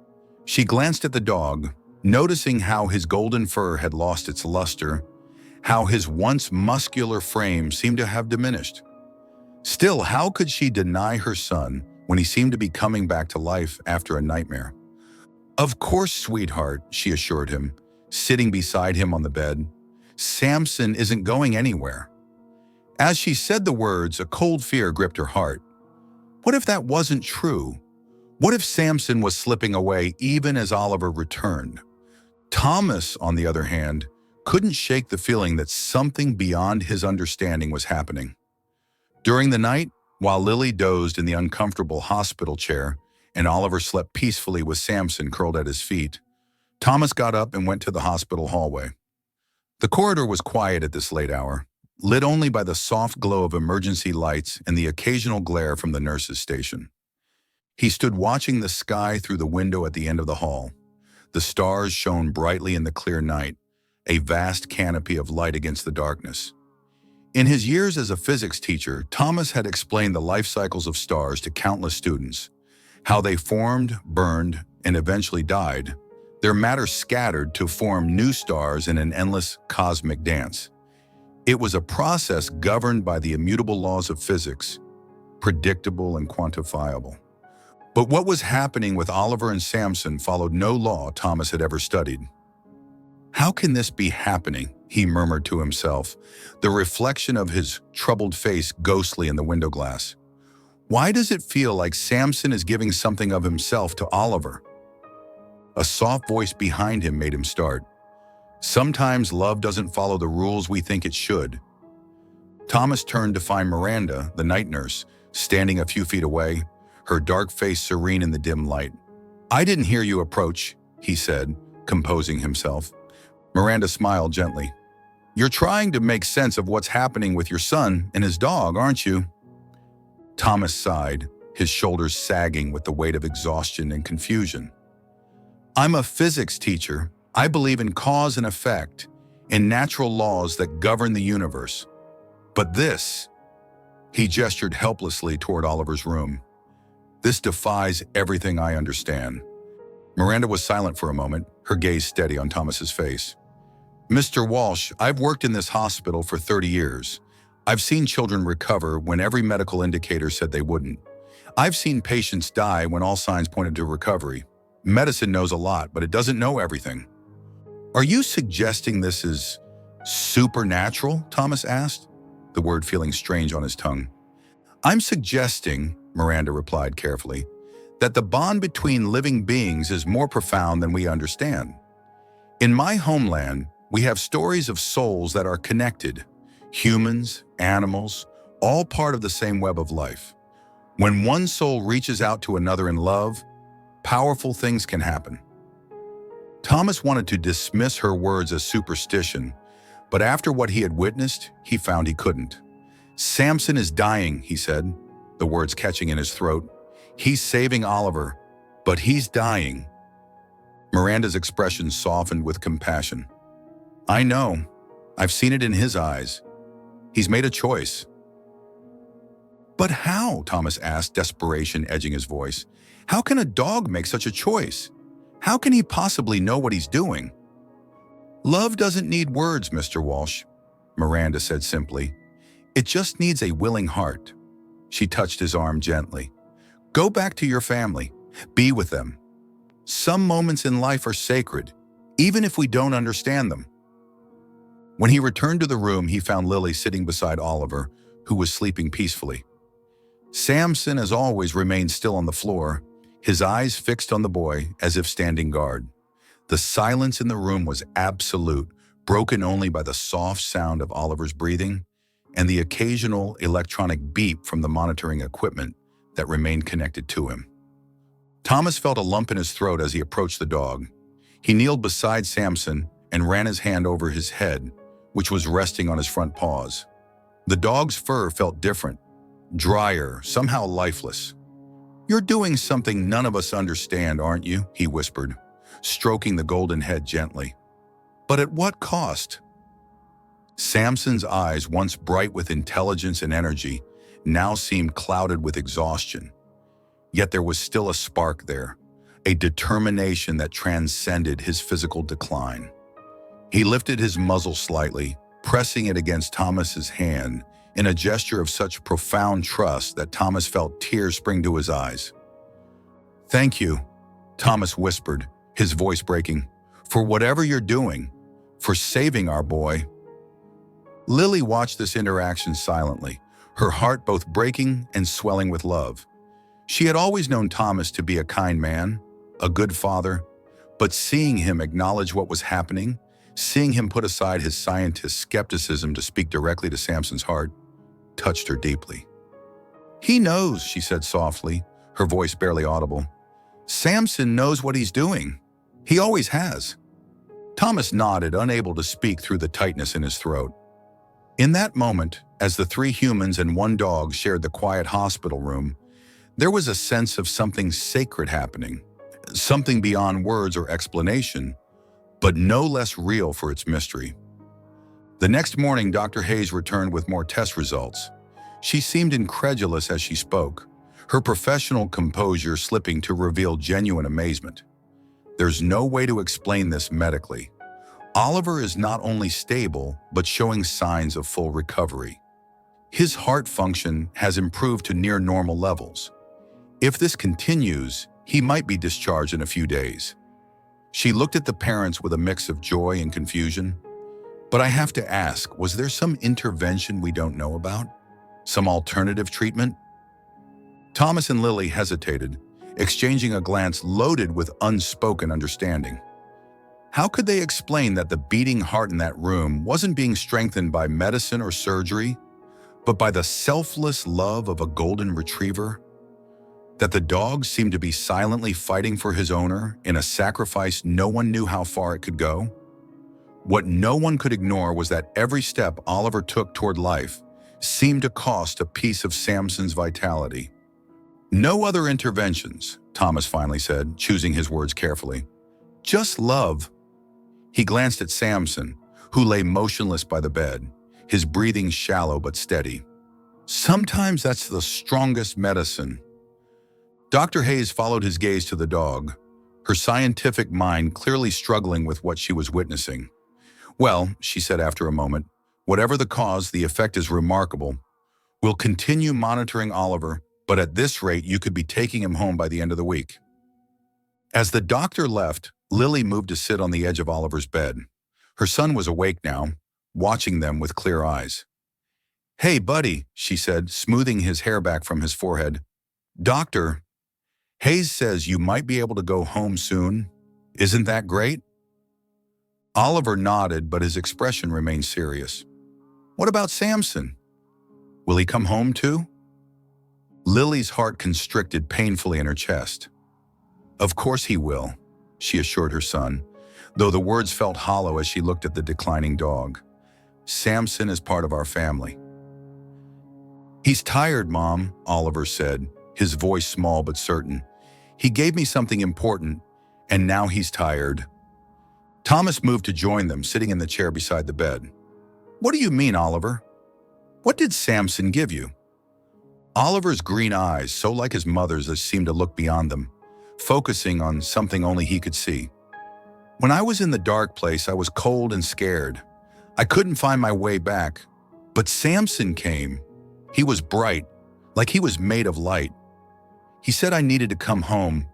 She glanced at the dog, noticing how his golden fur had lost its luster, how his once muscular frame seemed to have diminished. Still, how could she deny her son when he seemed to be coming back to life after a nightmare? "Of course, sweetheart," she assured him, sitting beside him on the bed. "Samson isn't going anywhere." As she said the words, a cold fear gripped her heart. What if that wasn't true? What if Samson was slipping away even as Oliver returned? Thomas, on the other hand, couldn't shake the feeling that something beyond his understanding was happening. During the night, while Lily dozed in the uncomfortable hospital chair and Oliver slept peacefully with Samson curled at his feet, Thomas got up and went to the hospital hallway. The corridor was quiet at this late hour, lit only by the soft glow of emergency lights and the occasional glare from the nurse's station. He stood watching the sky through the window at the end of the hall. The stars shone brightly in the clear night, a vast canopy of light against the darkness. In his years as a physics teacher, Thomas had explained the life cycles of stars to countless students, how they formed, burned, and eventually died, their matter scattered to form new stars in an endless cosmic dance. It was a process governed by the immutable laws of physics, predictable and quantifiable. But what was happening with Oliver and Samson followed no law Thomas had ever studied. "How can this be happening?" he murmured to himself, the reflection of his troubled face ghostly in the window glass. "Why does it feel like Samson is giving something of himself to Oliver?" A soft voice behind him made him start. "Sometimes love doesn't follow the rules we think it should." Thomas turned to find Miranda, the night nurse, standing a few feet away, her dark face serene in the dim light. "I didn't hear you approach," he said, composing himself. Miranda smiled gently. "You're trying to make sense of what's happening with your son and his dog, aren't you?" Thomas sighed, his shoulders sagging with the weight of exhaustion and confusion. "I'm a physics teacher. I believe in cause and effect, in natural laws that govern the universe. But this," he gestured helplessly toward Oliver's room, "this defies everything I understand." Miranda was silent for a moment, her gaze steady on Thomas's face. "Mr. Walsh, I've worked in this hospital for 30 years. I've seen children recover when every medical indicator said they wouldn't. I've seen patients die when all signs pointed to recovery. Medicine knows a lot, but it doesn't know everything." "Are you suggesting this is supernatural?" Thomas asked, the word feeling strange on his tongue. "I'm suggesting," Miranda replied carefully, "that the bond between living beings is more profound than we understand. In my homeland, we have stories of souls that are connected, humans, animals, all part of the same web of life. When one soul reaches out to another in love, powerful things can happen." Thomas wanted to dismiss her words as superstition, but after what he had witnessed, he found he couldn't. "Samson is dying," he said, the words catching in his throat. "He's saving Oliver, but he's dying." Miranda's expression softened with compassion. "I know. I've seen it in his eyes. He's made a choice." "But how?" Thomas asked, desperation edging his voice. "How can a dog make such a choice? How can he possibly know what he's doing?" "Love doesn't need words, Mr. Walsh," Miranda said simply. "It just needs a willing heart." She touched his arm gently. "Go back to your family. Be with them. Some moments in life are sacred, even if we don't understand them." When he returned to the room, he found Lily sitting beside Oliver, who was sleeping peacefully. Samson, as always, remained still on the floor, his eyes fixed on the boy as if standing guard. The silence in the room was absolute, broken only by the soft sound of Oliver's breathing and the occasional electronic beep from the monitoring equipment that remained connected to him. Thomas felt a lump in his throat as he approached the dog. He kneeled beside Samson and ran his hand over his head, which was resting on his front paws. The dog's fur felt different, drier, somehow lifeless. "You're doing something none of us understand, aren't you?" he whispered, stroking the golden head gently. "But at what cost?" Samson's eyes, once bright with intelligence and energy, now seemed clouded with exhaustion. Yet there was still a spark there, a determination that transcended his physical decline. He lifted his muzzle slightly, pressing it against Thomas's hand in a gesture of such profound trust that Thomas felt tears spring to his eyes. "Thank you," Thomas whispered, his voice breaking, "for whatever you're doing, for saving our boy." Lily watched this interaction silently, her heart both breaking and swelling with love. She had always known Thomas to be a kind man, a good father, but seeing him acknowledge what was happening, seeing him put aside his scientist skepticism to speak directly to Samson's heart, touched her deeply. "He knows," she said softly, her voice barely audible. "Samson knows what he's doing. He always has." Thomas nodded, unable to speak through the tightness in his throat. In that moment, as the 3 humans and 1 dog shared the quiet hospital room, there was a sense of something sacred happening, something beyond words or explanation, but no less real for its mystery. The next morning, Dr. Hayes returned with more test results. She seemed incredulous as she spoke, her professional composure slipping to reveal genuine amazement. "There's no way to explain this medically. Oliver is not only stable, but showing signs of full recovery. His heart function has improved to near normal levels. If this continues, he might be discharged in a few days." She looked at the parents with a mix of joy and confusion. "But I have to ask, was there some intervention we don't know about? Some alternative treatment?" Thomas and Lily hesitated, exchanging a glance loaded with unspoken understanding. How could they explain that the beating heart in that room wasn't being strengthened by medicine or surgery, but by the selfless love of a golden retriever? That the dog seemed to be silently fighting for his owner in a sacrifice no one knew how far it could go? What no one could ignore was that every step Oliver took toward life seemed to cost a piece of Samson's vitality. No other interventions, Thomas finally said, choosing his words carefully. Just love. He glanced at Samson, who lay motionless by the bed, his breathing shallow but steady. Sometimes that's the strongest medicine. Dr. Hayes followed his gaze to the dog, her scientific mind clearly struggling with what she was witnessing. Well, she said after a moment, whatever the cause, the effect is remarkable. We'll continue monitoring Oliver, but at this rate, you could be taking him home by the end of the week. As the doctor left, Lily moved to sit on the edge of Oliver's bed. Her son was awake now, watching them with clear eyes. Hey, buddy, she said, smoothing his hair back from his forehead. Doctor, Hayes says you might be able to go home soon. Isn't that great? Oliver nodded, but his expression remained serious. What about Samson? Will he come home too? Lily's heart constricted painfully in her chest. Of course he will, she assured her son, though the words felt hollow as she looked at the declining dog. Samson is part of our family. He's tired, Mom, Oliver said, his voice small but certain. He gave me something important, and now he's tired. Thomas moved to join them, sitting in the chair beside the bed. What do you mean, Oliver? What did Samson give you? Oliver's green eyes, so like his mother's as seemed to look beyond them, focusing on something only he could see. When I was in the dark place, I was cold and scared. I couldn't find my way back, but Samson came. He was bright, like he was made of light. He said I needed to come home,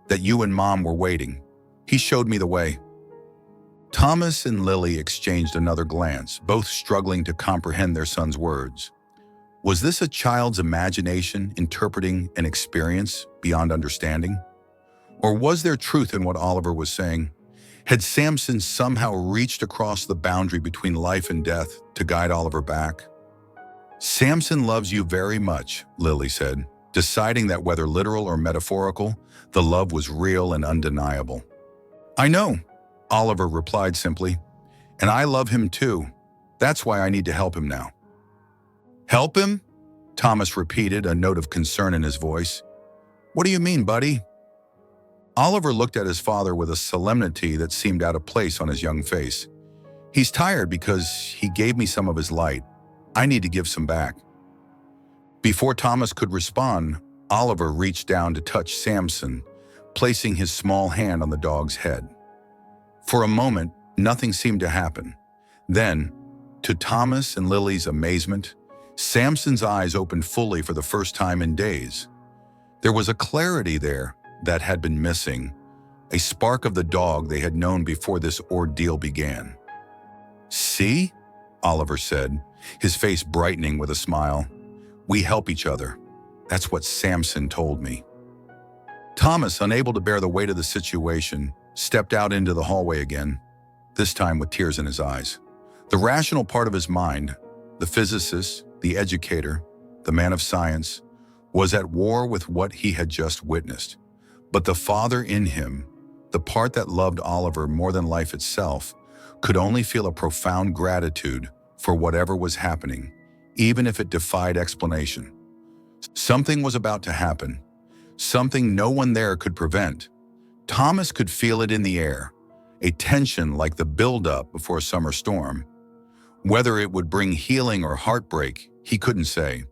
that you and Mom were waiting. He showed me the way. Thomas and Lily exchanged another glance, both struggling to comprehend their son's words. Was this a child's imagination interpreting an experience beyond understanding? Or was there truth in what Oliver was saying? Had Samson somehow reached across the boundary between life and death to guide Oliver back? Samson loves you very much, Lily said, deciding that whether literal or metaphorical, the love was real and undeniable. I know, Oliver replied simply, and I love him too. That's why I need to help him now. Help him? Thomas repeated, a note of concern in his voice. What do you mean, buddy? Oliver looked at his father with a solemnity that seemed out of place on his young face. He's tired because he gave me some of his light. I need to give some back. Before Thomas could respond, Oliver reached down to touch Samson, placing his small hand on the dog's head. For a moment, nothing seemed to happen. Then, to Thomas and Lily's amazement, Samson's eyes opened fully for the first time in days. There was a clarity there that had been missing, a spark of the dog they had known before this ordeal began. See? Oliver said, his face brightening with a smile. We help each other. That's what Samson told me. Thomas, unable to bear the weight of the situation, stepped out into the hallway again, this time with tears in his eyes. The rational part of his mind, the physicist, the educator, the man of science, was at war with what he had just witnessed. But the father in him, the part that loved Oliver more than life itself, could only feel a profound gratitude for whatever was happening, even if it defied explanation. Something was about to happen, something no one there could prevent. Thomas could feel it in the air, a tension like the buildup before a summer storm. Whether it would bring healing or heartbreak, he couldn't say.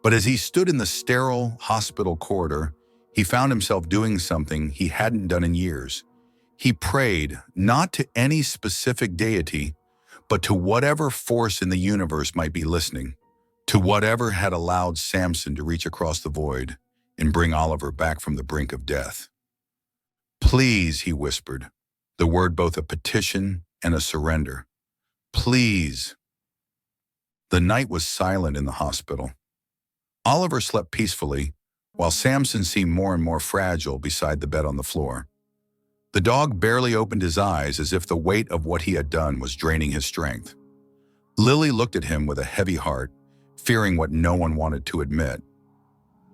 But as he stood in the sterile hospital corridor, he found himself doing something he hadn't done in years. He prayed not to any specific deity, but to whatever force in the universe might be listening, to whatever had allowed Samson to reach across the void and bring Oliver back from the brink of death. Please, he whispered, the word both a petition and a surrender. Please. The night was silent in the hospital. Oliver slept peacefully, while Samson seemed more and more fragile beside the bed on the floor. The dog barely opened his eyes as if the weight of what he had done was draining his strength. Lily looked at him with a heavy heart, fearing what no one wanted to admit.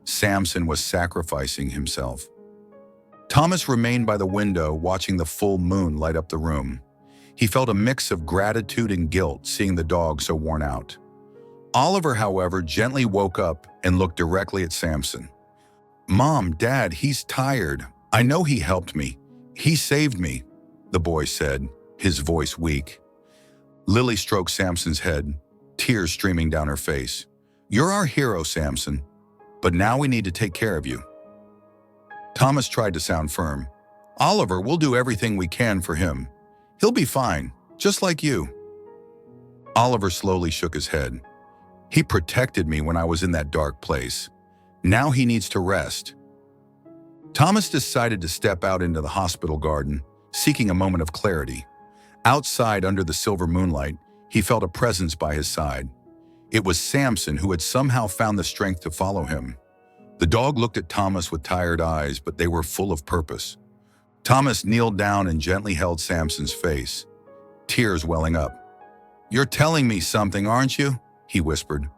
Samson was sacrificing himself. Thomas remained by the window, watching the full moon light up the room. He felt a mix of gratitude and guilt seeing the dog so worn out. Oliver, however, gently woke up and looked directly at Samson. "Mom, Dad, he's tired. I know he helped me. He saved me," the boy said, his voice weak. Lily stroked Samson's head, tears streaming down her face. "You're our hero, Samson, but now we need to take care of you." Thomas tried to sound firm. "Oliver, we'll do everything we can for him. He'll be fine, just like you." Oliver slowly shook his head. "He protected me when I was in that dark place. Now he needs to rest." Thomas decided to step out into the hospital garden, seeking a moment of clarity. Outside under the silver moonlight, he felt a presence by his side. It was Samson, who had somehow found the strength to follow him. The dog looked at Thomas with tired eyes, but they were full of purpose. Thomas kneeled down and gently held Samson's face, tears welling up. "You're telling me something, aren't you?" he whispered.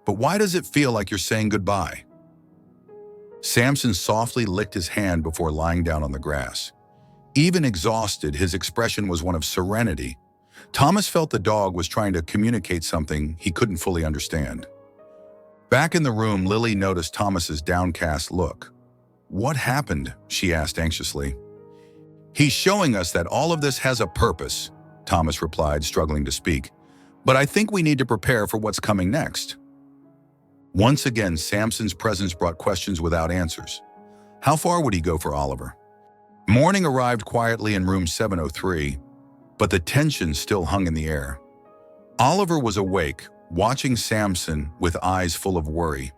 "But why does it feel like you're saying goodbye?" Samson softly licked his hand before lying down on the grass. Even exhausted, his expression was one of serenity. Thomas felt the dog was trying to communicate something he couldn't fully understand. Back in the room, Lily noticed Thomas's downcast look. "What happened?" she asked anxiously. "He's showing us that all of this has a purpose," Thomas replied, struggling to speak. "But I think we need to prepare for what's coming next." Once again, Samson's presence brought questions without answers. How far would he go for Oliver? Morning arrived quietly in room 703, but the tension still hung in the air. Oliver was awake, watching Samson with eyes full of worry.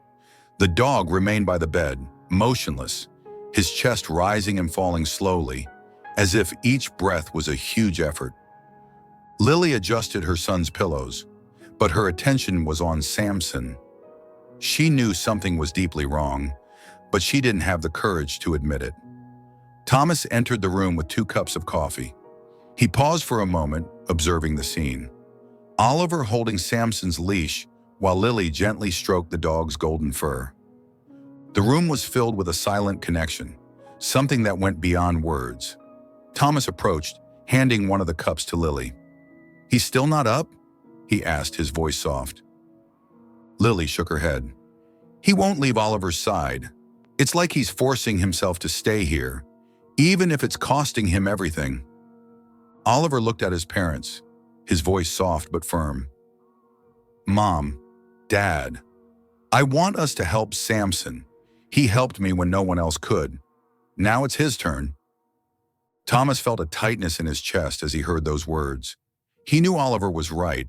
The dog remained by the bed, motionless, his chest rising and falling slowly, as if each breath was a huge effort. Lily adjusted her son's pillows, but her attention was on Samson. She knew something was deeply wrong, but she didn't have the courage to admit it. Thomas entered the room with 2 cups of coffee. He paused for a moment, observing the scene. Oliver holding Samson's leash, while Lily gently stroked the dog's golden fur. The room was filled with a silent connection, something that went beyond words. Thomas approached, handing one of the cups to Lily. "He's still not up?" he asked, his voice soft. Lily shook her head. "He won't leave Oliver's side. It's like he's forcing himself to stay here, even if it's costing him everything." Oliver looked at his parents, his voice soft but firm. "Mom, Dad, I want us to help Samson. He helped me when no one else could. Now it's his turn." Thomas felt a tightness in his chest as he heard those words. He knew Oliver was right,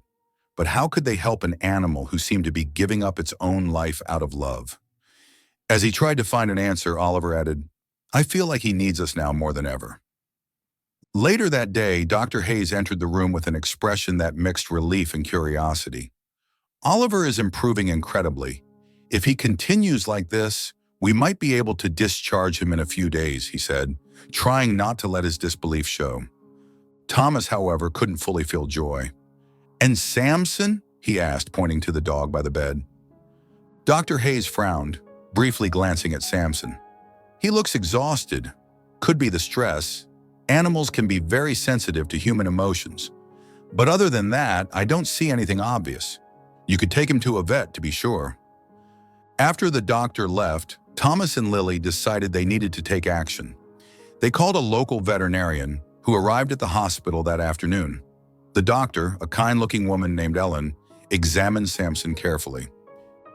but how could they help an animal who seemed to be giving up its own life out of love? As he tried to find an answer, Oliver added, "I feel like he needs us now more than ever." Later that day, Dr. Hayes entered the room with an expression that mixed relief and curiosity. "Oliver is improving incredibly. If he continues like this, we might be able to discharge him in a few days," he said, trying not to let his disbelief show. Thomas, however, couldn't fully feel joy. "And Samson?" he asked, pointing to the dog by the bed. Dr. Hayes frowned, briefly glancing at Samson. "He looks exhausted. Could be the stress. Animals can be very sensitive to human emotions. But other than that, I don't see anything obvious. You could take him to a vet to be sure." After the doctor left, Thomas and Lily decided they needed to take action. They called a local veterinarian who arrived at the hospital that afternoon. The doctor, a kind-looking woman named Ellen, examined Samson carefully.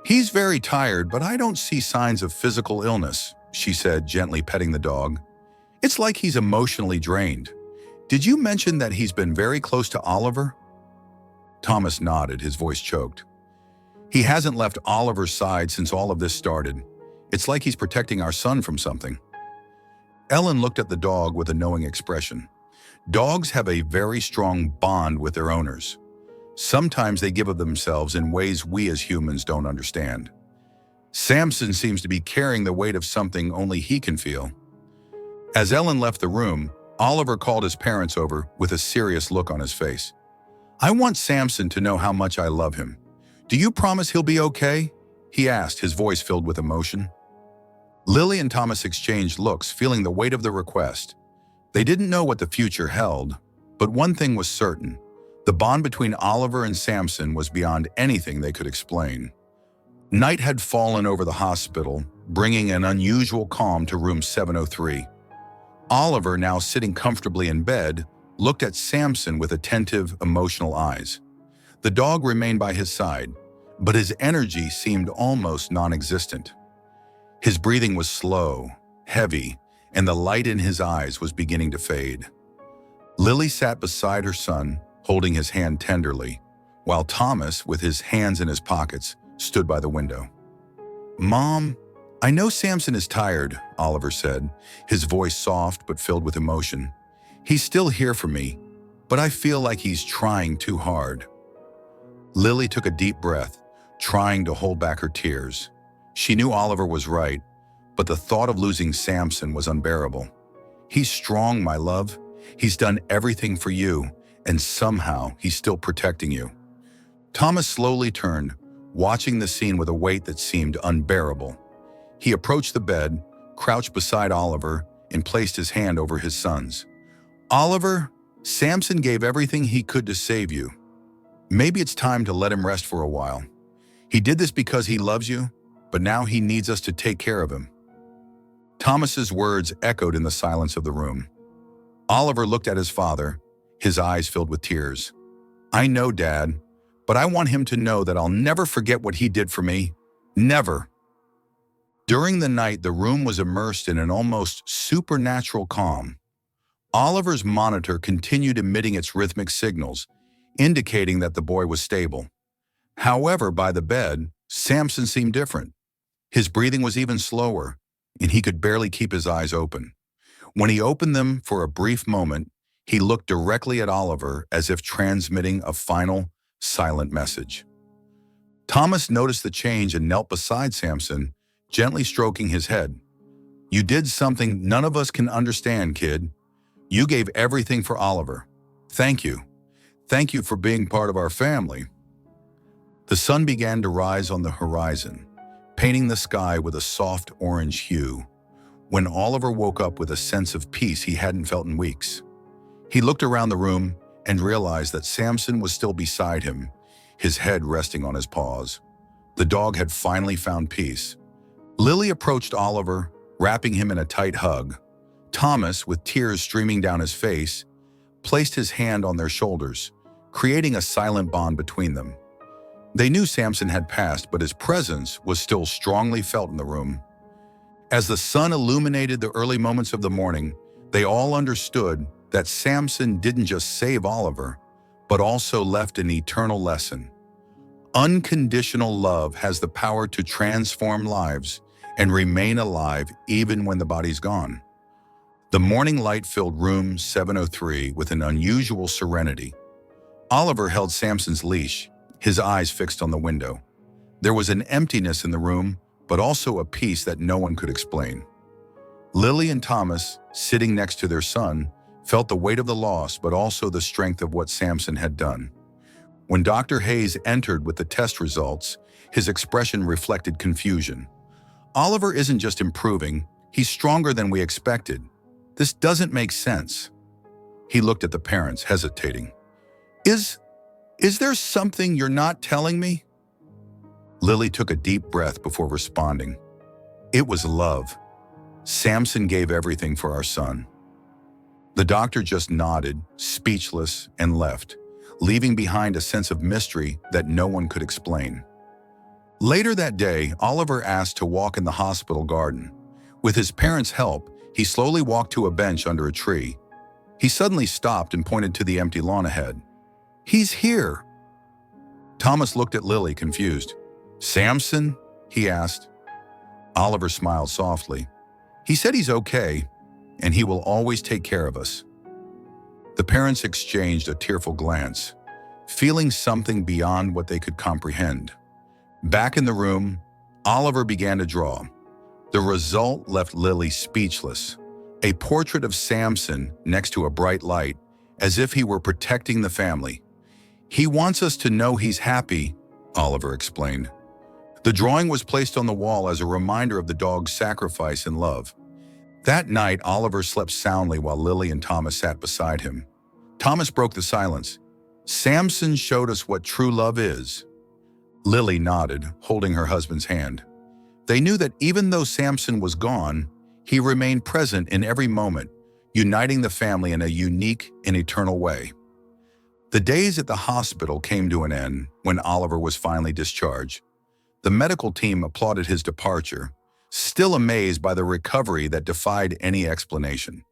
"He's very tired, but I don't see signs of physical illness," she said, gently petting the dog. "It's like he's emotionally drained. Did you mention that he's been very close to Oliver?" Thomas nodded, his voice choked. "He hasn't left Oliver's side since all of this started. It's like he's protecting our son from something." Ellen looked at the dog with a knowing expression. Dogs have a very strong bond with their owners. Sometimes they give of themselves in ways we as humans don't understand. Samson seems to be carrying the weight of something only he can feel. As Ellen left the room, Oliver called his parents over with a serious look on his face. "I want Samson to know how much I love him. Do you promise he'll be okay?" he asked, his voice filled with emotion. Lily and Thomas exchanged looks, feeling the weight of the request. They didn't know what the future held, but one thing was certain. The bond between Oliver and Samson was beyond anything they could explain. Night had fallen over the hospital, bringing an unusual calm to room 703. Oliver, now sitting comfortably in bed, looked at Samson with attentive, emotional eyes. The dog remained by his side, but his energy seemed almost non-existent. His breathing was slow, heavy, and the light in his eyes was beginning to fade. Lily sat beside her son, holding his hand tenderly, while Thomas, with his hands in his pockets, stood by the window. "Mom, I know Samson is tired," Oliver said, his voice soft but filled with emotion. "He's still here for me, but I feel like he's trying too hard." Lily took a deep breath, trying to hold back her tears. She knew Oliver was right, but the thought of losing Samson was unbearable. "He's strong, my love. He's done everything for you, and somehow he's still protecting you." Thomas slowly turned, watching the scene with a weight that seemed unbearable. He approached the bed, crouched beside Oliver, and placed his hand over his son's. "Oliver, Samson gave everything he could to save you. Maybe it's time to let him rest for a while. He did this because he loves you, but now he needs us to take care of him." Thomas's words echoed in the silence of the room. Oliver looked at his father, his eyes filled with tears. "I know, Dad, but I want him to know that I'll never forget what he did for me. Never." During the night, the room was immersed in an almost supernatural calm. Oliver's monitor continued emitting its rhythmic signals, indicating that the boy was stable. However, by the bed, Samson seemed different. His breathing was even slower, and he could barely keep his eyes open. When he opened them for a brief moment, he looked directly at Oliver as if transmitting a final, silent message. Thomas noticed the change and knelt beside Samson, gently stroking his head. "You did something none of us can understand, kid. You gave everything for Oliver. Thank you. Thank you for being part of our family." The sun began to rise on the horizon, painting the sky with a soft orange hue, when Oliver woke up with a sense of peace he hadn't felt in weeks. He looked around the room and realized that Samson was still beside him, his head resting on his paws. The dog had finally found peace. Lily approached Oliver, wrapping him in a tight hug. Thomas, with tears streaming down his face, placed his hand on their shoulders, creating a silent bond between them. They knew Samson had passed, but his presence was still strongly felt in the room. As the sun illuminated the early moments of the morning, they all understood that Samson didn't just save Oliver, but also left an eternal lesson. Unconditional love has the power to transform lives and remain alive even when the body's gone. The morning light filled room 703 with an unusual serenity. Oliver held Samson's leash, his eyes fixed on the window. There was an emptiness in the room, but also a peace that no one could explain. Lily and Thomas, sitting next to their son, felt the weight of the loss, but also the strength of what Samson had done. When Dr. Hayes entered with the test results, his expression reflected confusion. "Oliver isn't just improving, he's stronger than we expected. This doesn't make sense." He looked at the parents, hesitating. Is there something you're not telling me?" Lily took a deep breath before responding. "It was love. Samson gave everything for our son." The doctor just nodded, speechless, and left, leaving behind a sense of mystery that no one could explain. Later that day, Oliver asked to walk in the hospital garden. With his parents' help, he slowly walked to a bench under a tree. He suddenly stopped and pointed to the empty lawn ahead. "He's here." Thomas looked at Lily, confused. "Samson?" he asked. Oliver smiled softly. "He said he's okay, and he will always take care of us." The parents exchanged a tearful glance, feeling something beyond what they could comprehend. Back in the room, Oliver began to draw. The result left Lily speechless. A portrait of Samson next to a bright light, as if he were protecting the family. "He wants us to know he's happy," Oliver explained. The drawing was placed on the wall as a reminder of the dog's sacrifice and love. That night, Oliver slept soundly while Lily and Thomas sat beside him. Thomas broke the silence. "Samson showed us what true love is." Lily nodded, holding her husband's hand. They knew that even though Samson was gone, he remained present in every moment, uniting the family in a unique and eternal way. The days at the hospital came to an end when Oliver was finally discharged. The medical team applauded his departure, still amazed by the recovery that defied any explanation.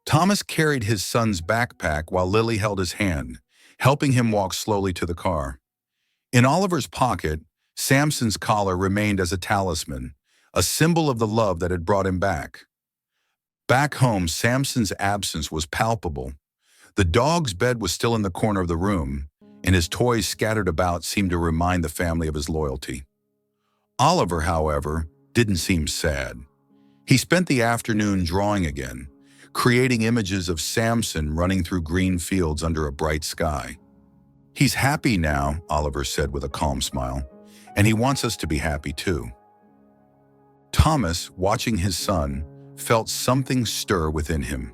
Thomas carried his son's backpack while Lily held his hand, helping him walk slowly to the car. In Oliver's pocket, Samson's collar remained as a talisman, a symbol of the love that had brought him back. Back home, Samson's absence was palpable. The dog's bed was still in the corner of the room, and his toys scattered about seemed to remind the family of his loyalty. Oliver, however, didn't seem sad. He spent the afternoon drawing again, creating images of Samson running through green fields under a bright sky. "He's happy now," Oliver said with a calm smile, "and he wants us to be happy too." Thomas, watching his son, felt something stir within him.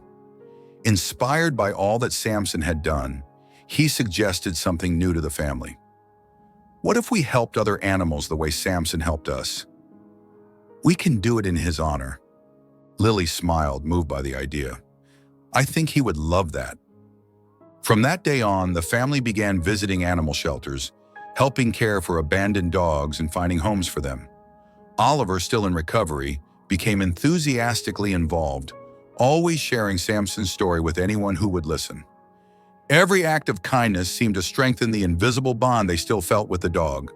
Inspired by all that Samson had done, he suggested something new to the family. "What if we helped other animals the way Samson helped us? We can do it in his honor." Lily smiled, moved by the idea. "I think he would love that." From that day on, the family began visiting animal shelters, helping care for abandoned dogs and finding homes for them. Oliver, still in recovery, became enthusiastically involved, always sharing Samson's story with anyone who would listen. Every act of kindness seemed to strengthen the invisible bond they still felt with the dog.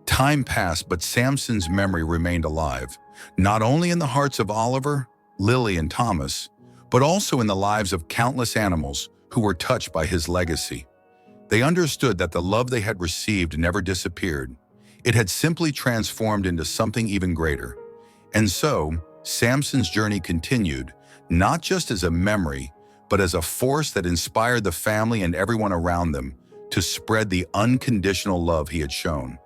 Time passed, but Samson's memory remained alive, not only in the hearts of Oliver, Lily, and Thomas, but also in the lives of countless animals who were touched by his legacy. They understood that the love they had received never disappeared. It had simply transformed into something even greater. And so, Samson's journey continued, not just as a memory, but as a force that inspired the family and everyone around them to spread the unconditional love he had shown.